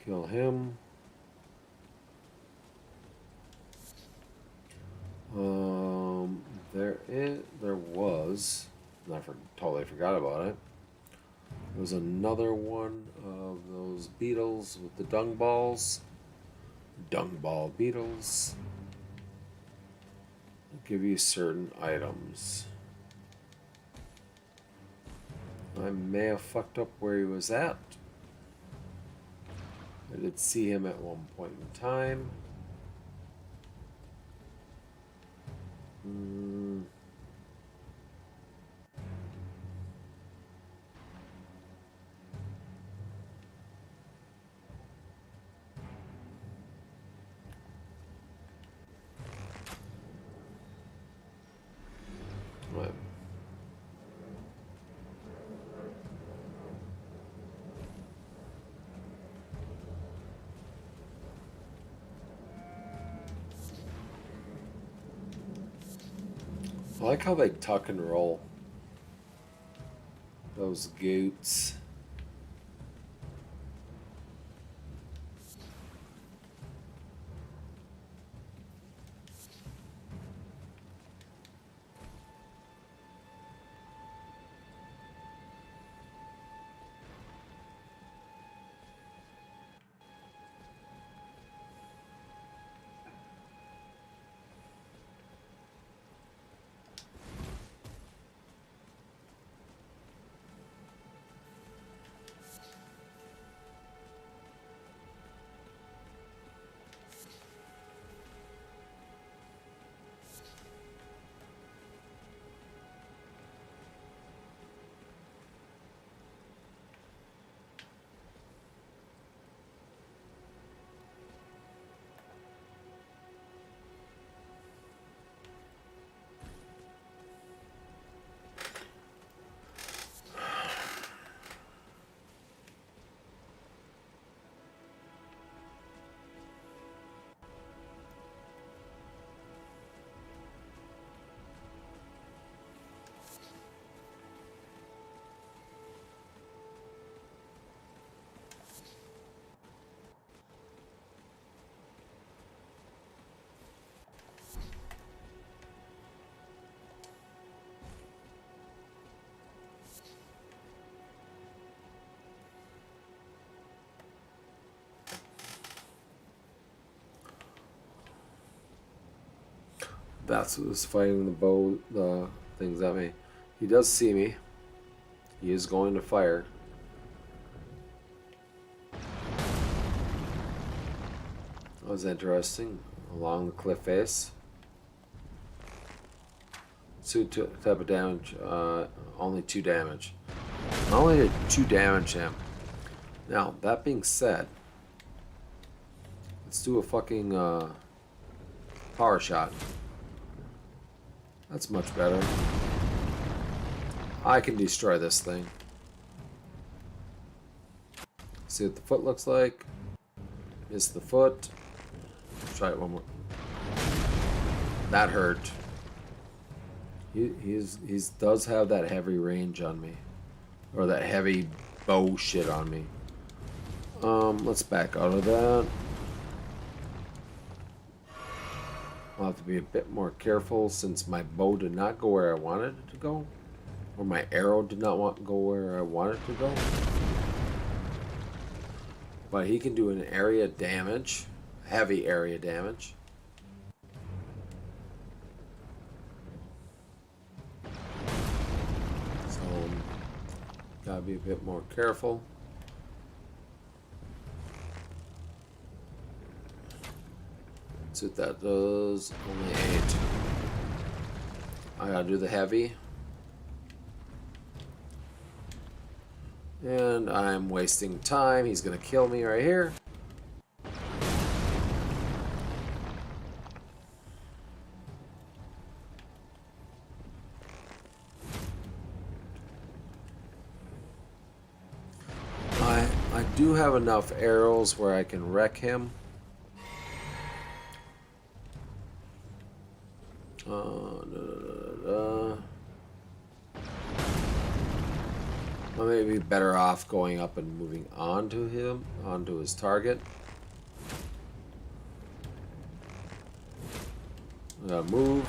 Kill him. There was, I totally forgot about it. There was another one of those beetles with the dung balls. Dung ball beetles. They'll give you certain items. I may have fucked up where he was at. I did see him at one point in time. Right. I like how they tuck and roll. Those goots. That's who's fighting the things at me. He does see me. He is going to fire. That was interesting. Along the cliff face. 2 type of damage. Only 2 damage. I only did 2 damage him. Now, that being said, let's do a fucking power shot. That's much better. I can destroy this thing. See what the foot looks like. Miss the foot. Try it one more. That hurt. He does have that heavy range on me. Or that heavy bow shit on me. Let's back out of that. I'll have to be a bit more careful since my bow did not go where I wanted it to go. Or my arrow did not want to go where I wanted it to go. But he can do an area damage. Heavy area damage. So, gotta be a bit more careful. See what that does. Only 8. I gotta do the heavy. And I'm wasting time. He's gonna kill me right here. I do have enough arrows where I can wreck him. I may be better off going up and moving onto him, onto his target. I gotta move.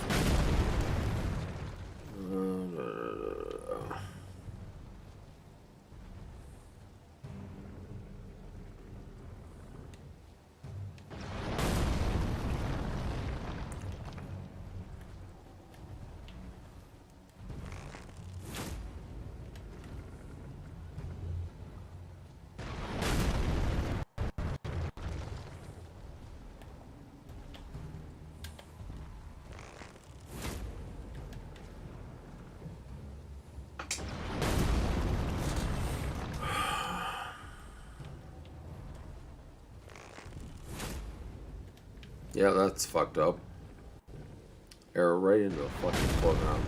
Yeah, that's fucked up. Arrow right into the fucking foreground.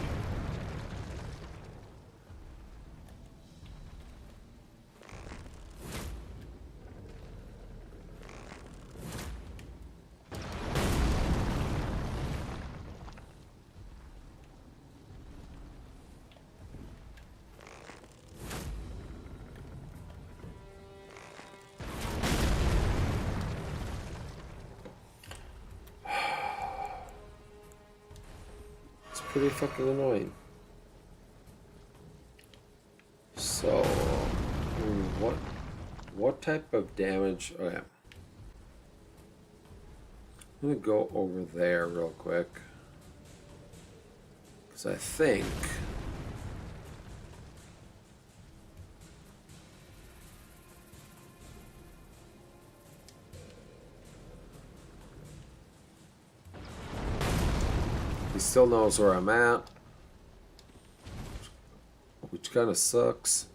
Pretty fucking annoying. So, what type of damage? Okay, I'm gonna go over there real quick because I think he still knows where I'm at, which kind of sucks.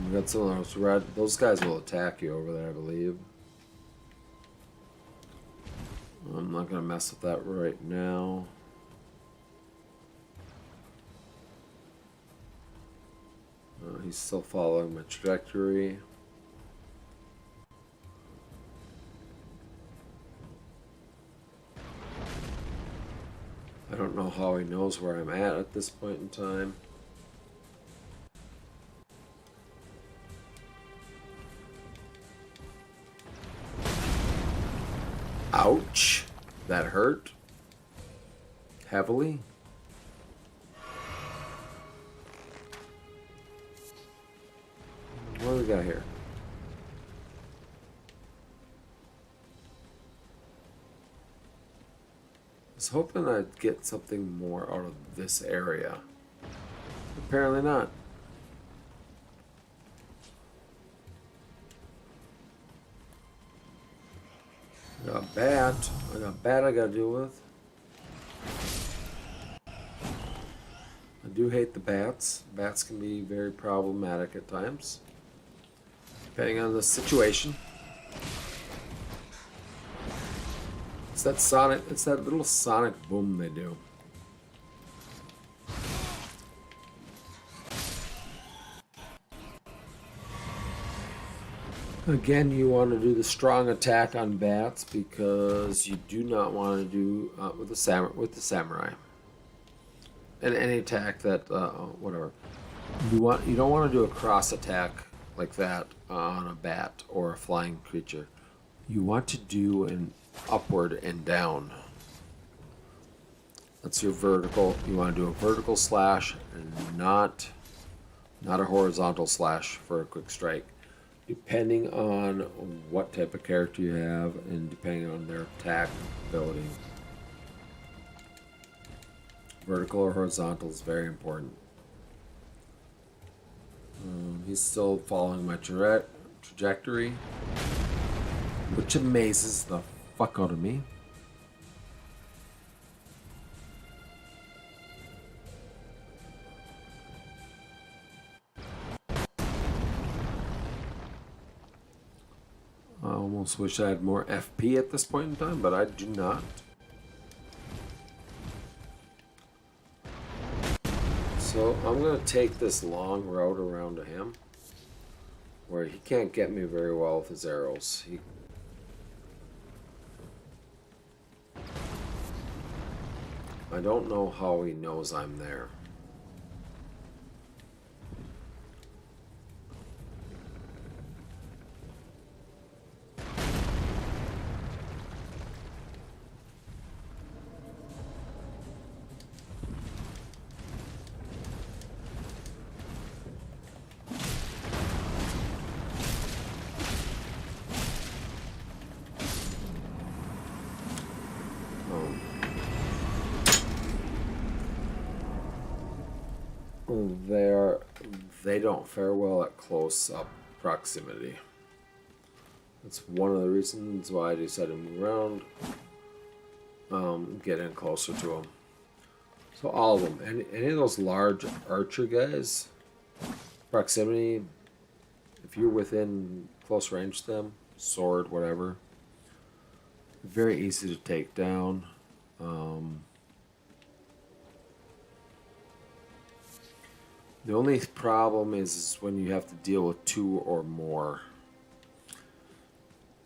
We got some of those red. Those guys will attack you over there, I believe. I'm not gonna mess with that right now. He's still following my trajectory. I don't know how he knows where I'm at this point in time. Ouch. That hurt. Heavily. What do we got here? I was hoping I'd get something more out of this area. Apparently not. I got a bat. I got a bat I gotta deal with. I do hate the bats. Bats can be very problematic at times, depending on the situation. It's that sonic. It's that little sonic boom they do. Again, you want to do the strong attack on bats because you do not want to do with the samurai. And any attack that whatever you don't want to do a cross attack like that on a bat or a flying creature. You want to do an upward and down. That's your vertical. You want to do a vertical slash and not a horizontal slash for a quick strike. Depending on what type of character you have and depending on their attack ability. Vertical or horizontal is very important. He's still following my trajectory, which amazes the fuck out of me. I almost wish I had more FP at this point in time, but I do not. So I'm going to take this long route around to him, where he can't get me very well with his arrows. I don't know how he knows I'm there. They're, they don't fare well at close up proximity. That's one of the reasons why I decided to move around, get in closer to them. So all of them, any of those large archer guys, proximity, if you're within close range to them, sword, whatever, very easy to take down. The only problem is when you have to deal with two or more.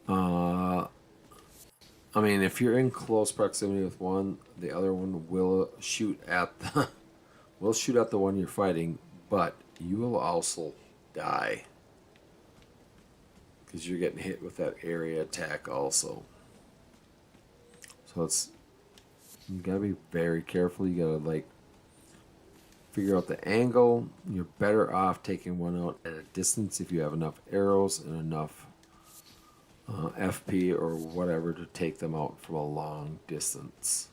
I mean, if you're in close proximity with one, the other one will shoot at the will shoot at the one you're fighting, but you will also die because you're getting hit with that area attack also. So you gotta be very careful. You gotta like figure out the angle. You're better off taking one out at a distance if you have enough arrows and enough FP or whatever to take them out from a long distance.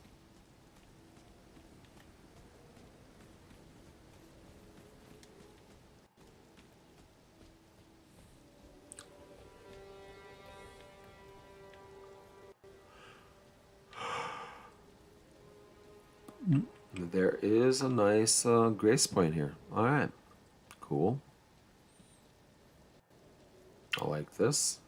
There is a nice grace point here. All right, cool. I like this.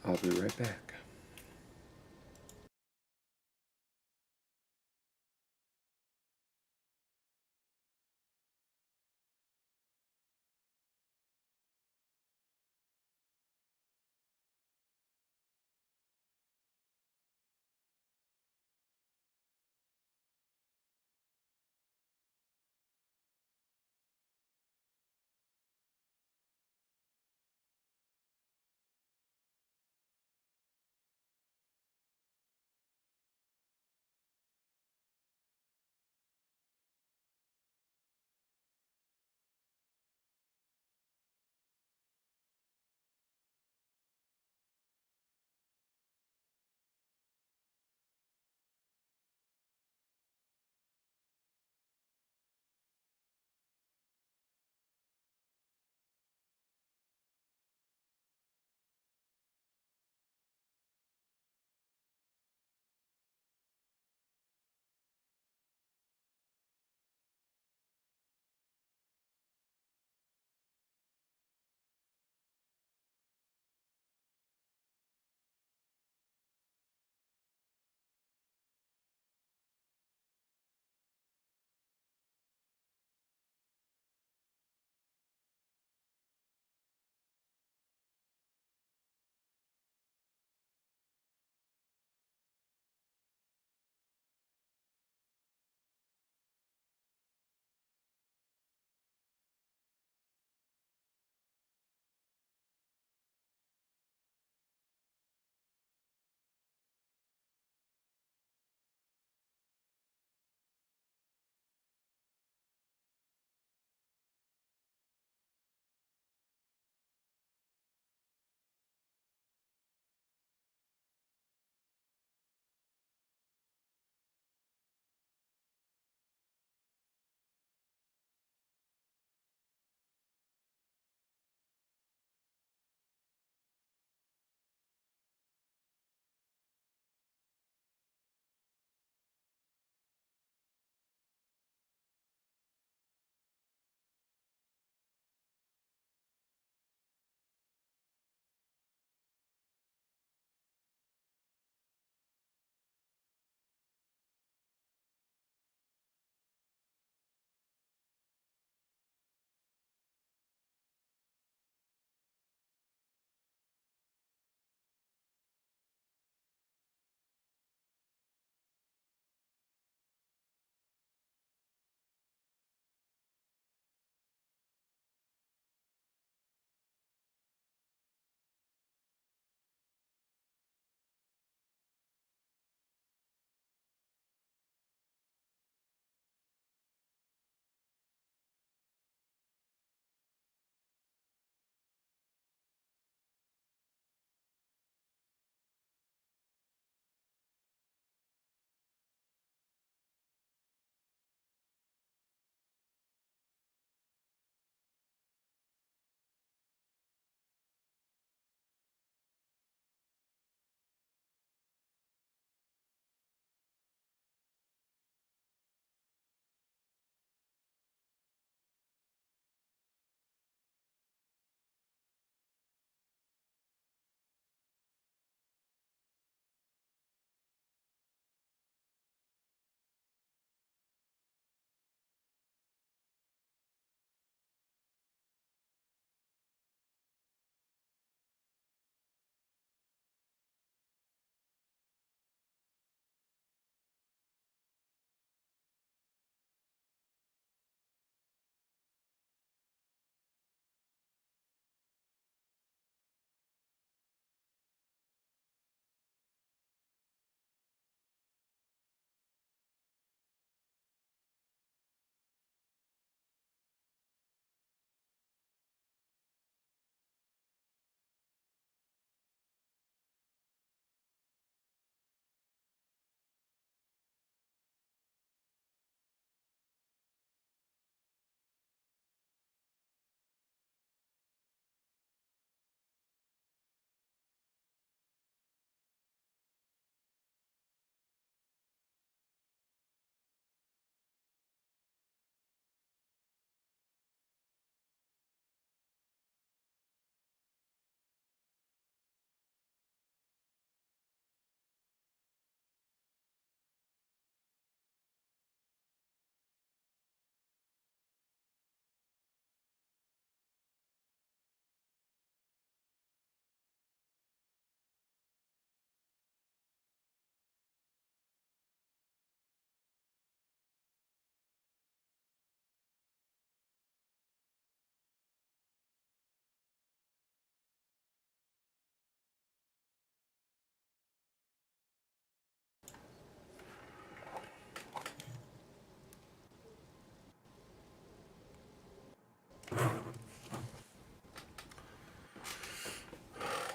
I'll be right back.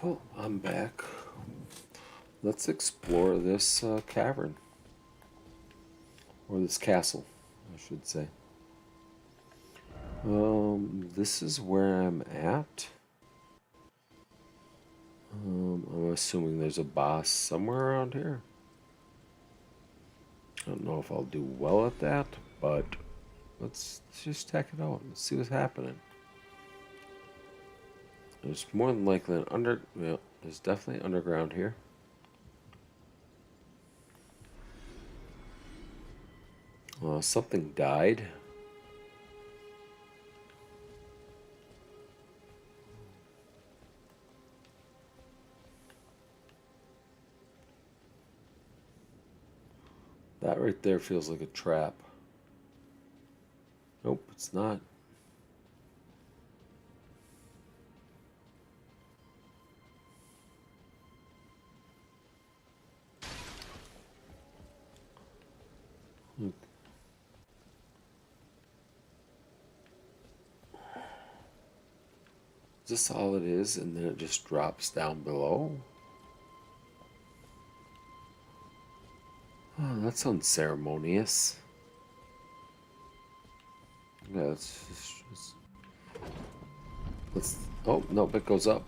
Well, I'm back. Let's explore this cavern. Or this castle, I should say. This is where I'm at. I'm assuming there's a boss somewhere around here. I don't know if I'll do well at that, but let's just check it out. Let's see what's happening. There's more than likely there's definitely underground here. Something died. That right there feels like a trap. Nope, it's not. Look. Is this all it is, and then it just drops down below? Oh, that's unceremonious. Yeah, let's. Oh, nope, it goes up.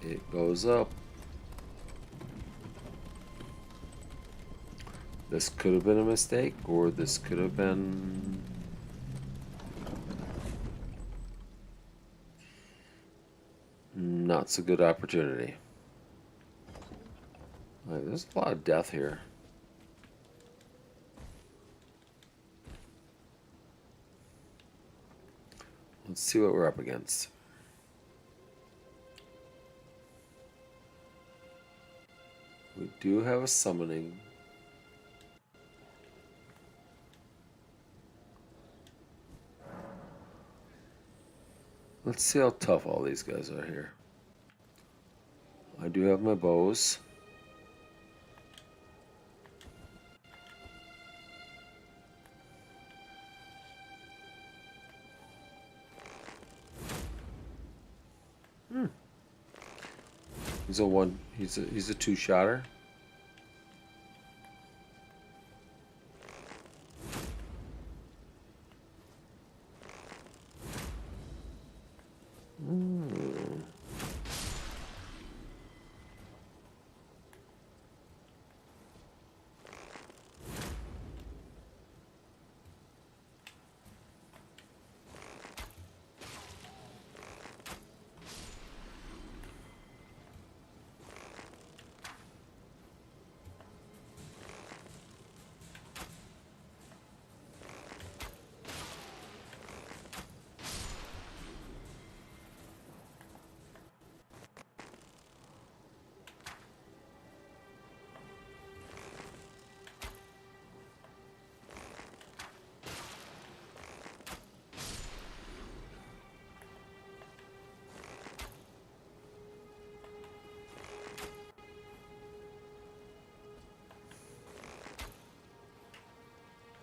It goes up. This could have been a mistake, or this could have been. Not so good opportunity. There's a lot of death here. Let's see what we're up against. We do have a summoning. Let's see how tough all these guys are here. I do have my bows. He's a one. He's a two-shotter.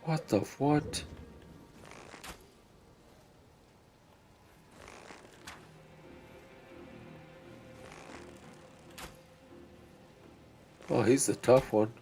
What the what? Oh, he's the tough one.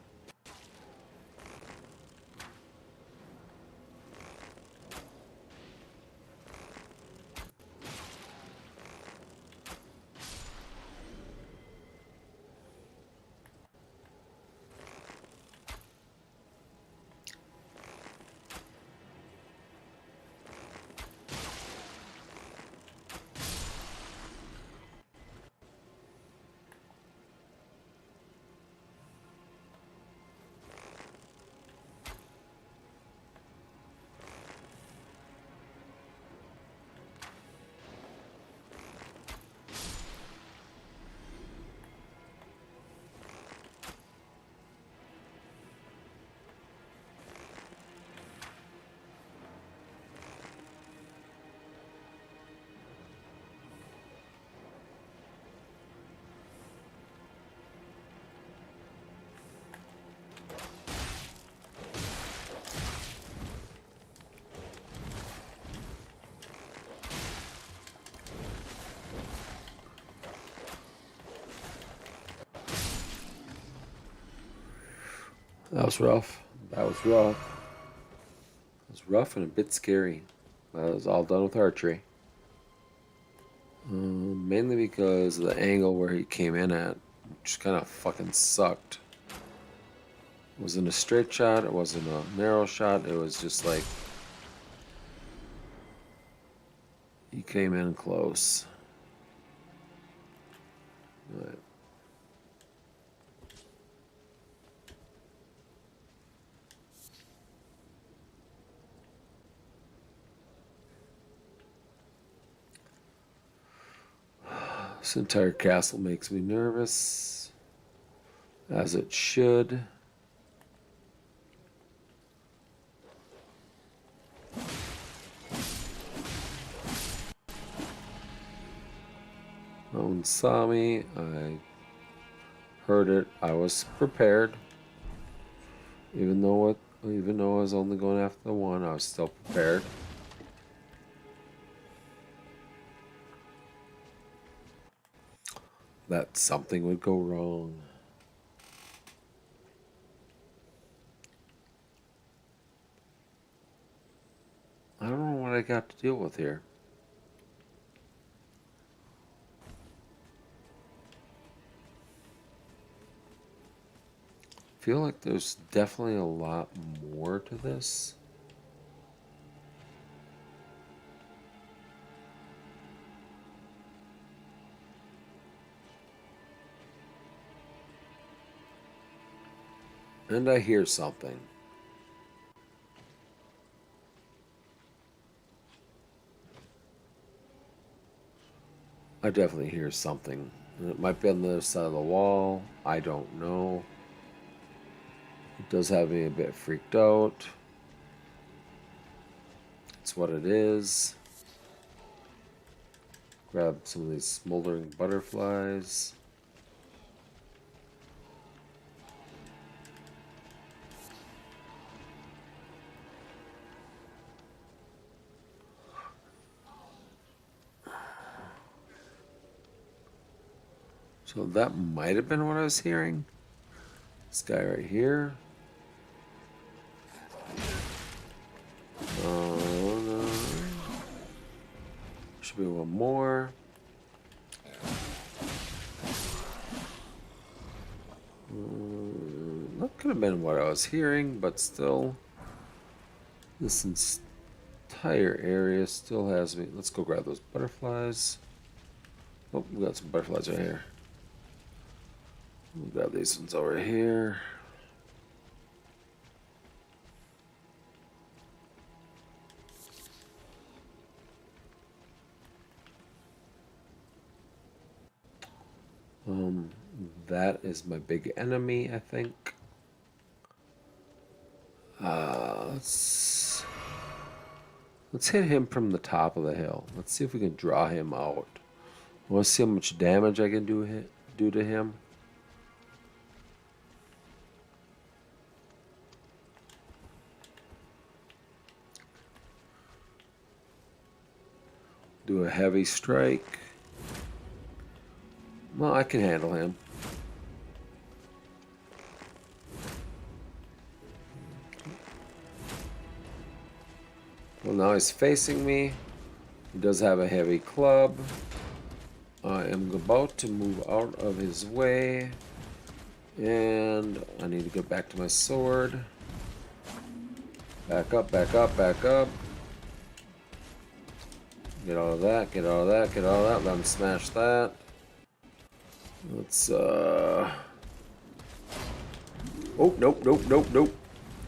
That was rough. That was rough. It was rough and a bit scary. That was all done with archery. Mainly because of the angle where he came in at, which kind of fucking sucked. It wasn't a straight shot. It wasn't a narrow shot. It was just like he came in close. But this entire castle makes me nervous, as it should. No one saw me. I heard it. I was prepared. Even though I was only going after the one, I was still prepared. That something would go wrong. I don't know what I got to deal with here. I feel like there's definitely a lot more to this. And I hear something. I definitely hear something. It might be on the other side of the wall. I don't know. It does have me a bit freaked out. It's what it is. Grab some of these smoldering butterflies. So that might have been what I was hearing. This guy right here. Oh, no. Should be one more. That could have been what I was hearing, but still, this entire area still has me. Let's go grab those butterflies. Oh, we got some butterflies right here. We'll grab these ones over here. That is my big enemy, I think. Let's hit him from the top of the hill. Let's see if we can draw him out. I want to see how much damage I can do to him. Do a heavy strike. Well, I can handle him. Well, now he's facing me. He does have a heavy club. I am about to move out of his way. And I need to get back to my sword. Back up, back up, back up. Get all of that, get all of that, get all of that. Let him smash that. Let's, Oh, nope, nope, nope, nope.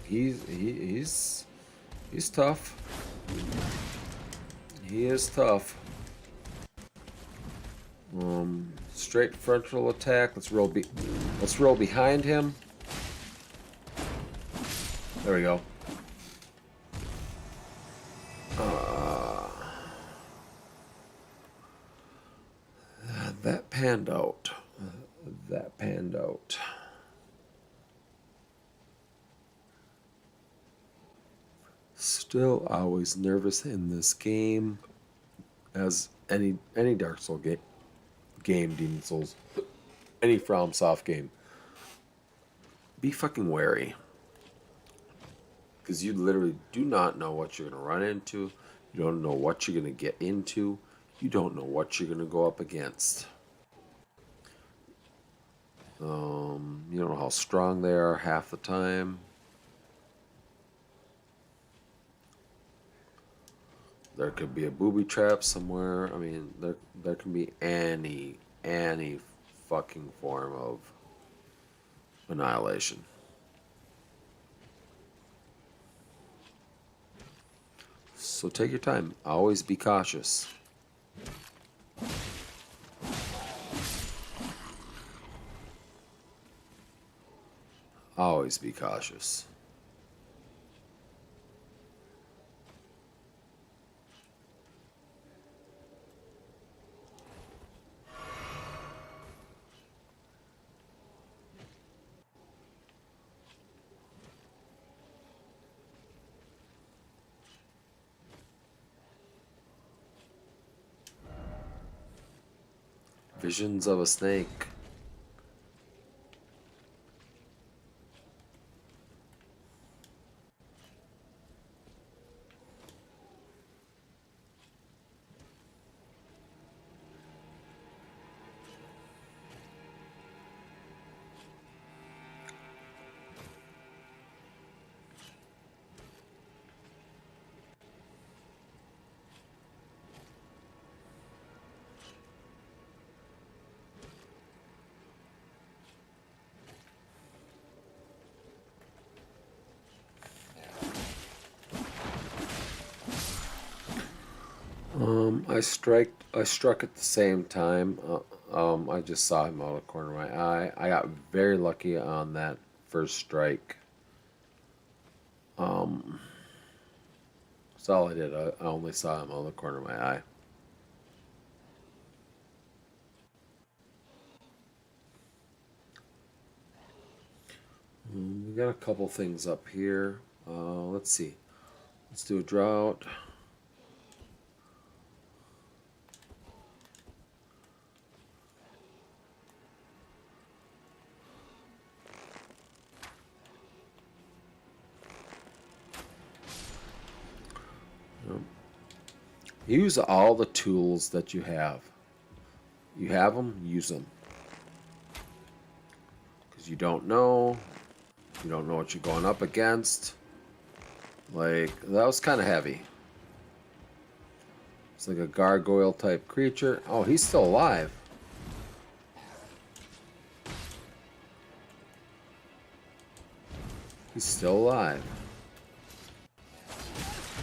He's tough. He is tough. Straight frontal attack. Let's roll behind him. There we go. That panned out. That panned out. Still always nervous in this game, as any Dark Souls game, Demon Souls, any FromSoft game. Be fucking wary. because you literally do not know what you're going to run into. You don't know what you're going to get into. You don't know what you're going to go up against. You don't know how strong they are half the time. There could be a booby trap somewhere. I mean, there can be any fucking form of annihilation. So take your time. Always be cautious. Always be cautious. Visions of a snake. I struck at the same time. I just saw him out of the corner of my eye. I got very lucky on that first strike. That's all I did. I only saw him out of the corner of my eye. We got a couple things up here. Let's see. Let's do a drought. Use all the tools that you have. You have them, use them. Because you don't know. You don't know what you're going up against. Like, that was kind of heavy. It's like a gargoyle type creature. Oh, he's still alive. He's still alive.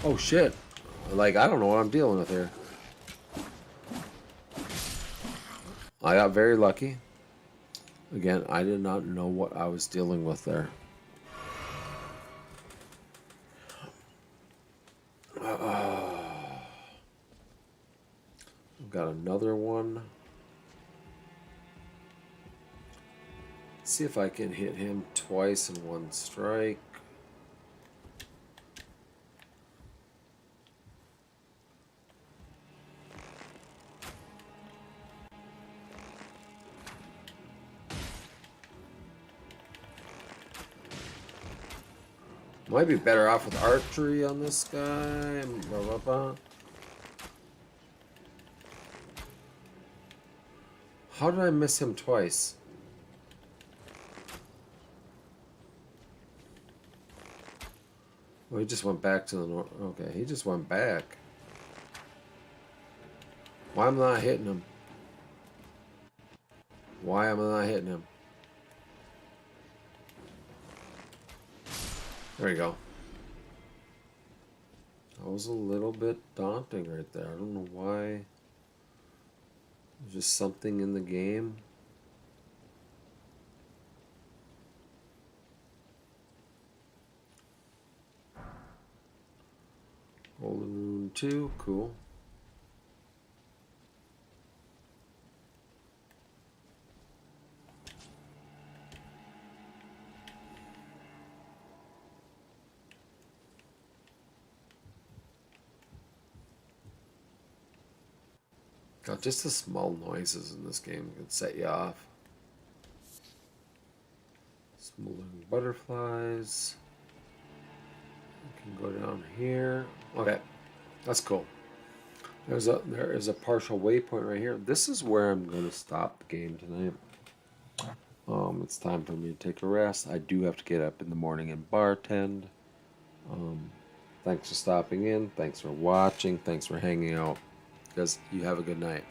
Oh, shit. Like, I don't know what I'm dealing with here. I got very lucky. Again, I did not know what I was dealing with there. I've got another one. Let's see if I can hit him twice in one strike. Might be better off with archery on this guy. Blah, blah, blah. How did I miss him twice? Well, he just went back to the north. Okay, he just went back. Why am I not hitting him? Why am I not hitting him? There you go. That was a little bit daunting right there. I don't know why. There's just something in the game. Golden Rune 2, cool. God, just the small noises in this game can set you off. Smoldering butterflies. Go down here. Okay, that's cool. There is a partial waypoint right here. This is where I'm going to stop the game tonight. It's time for me to take a rest. I do have to get up in the morning and bartend. Thanks for stopping in. Thanks for watching. Thanks for hanging out. Guys, you have a good night.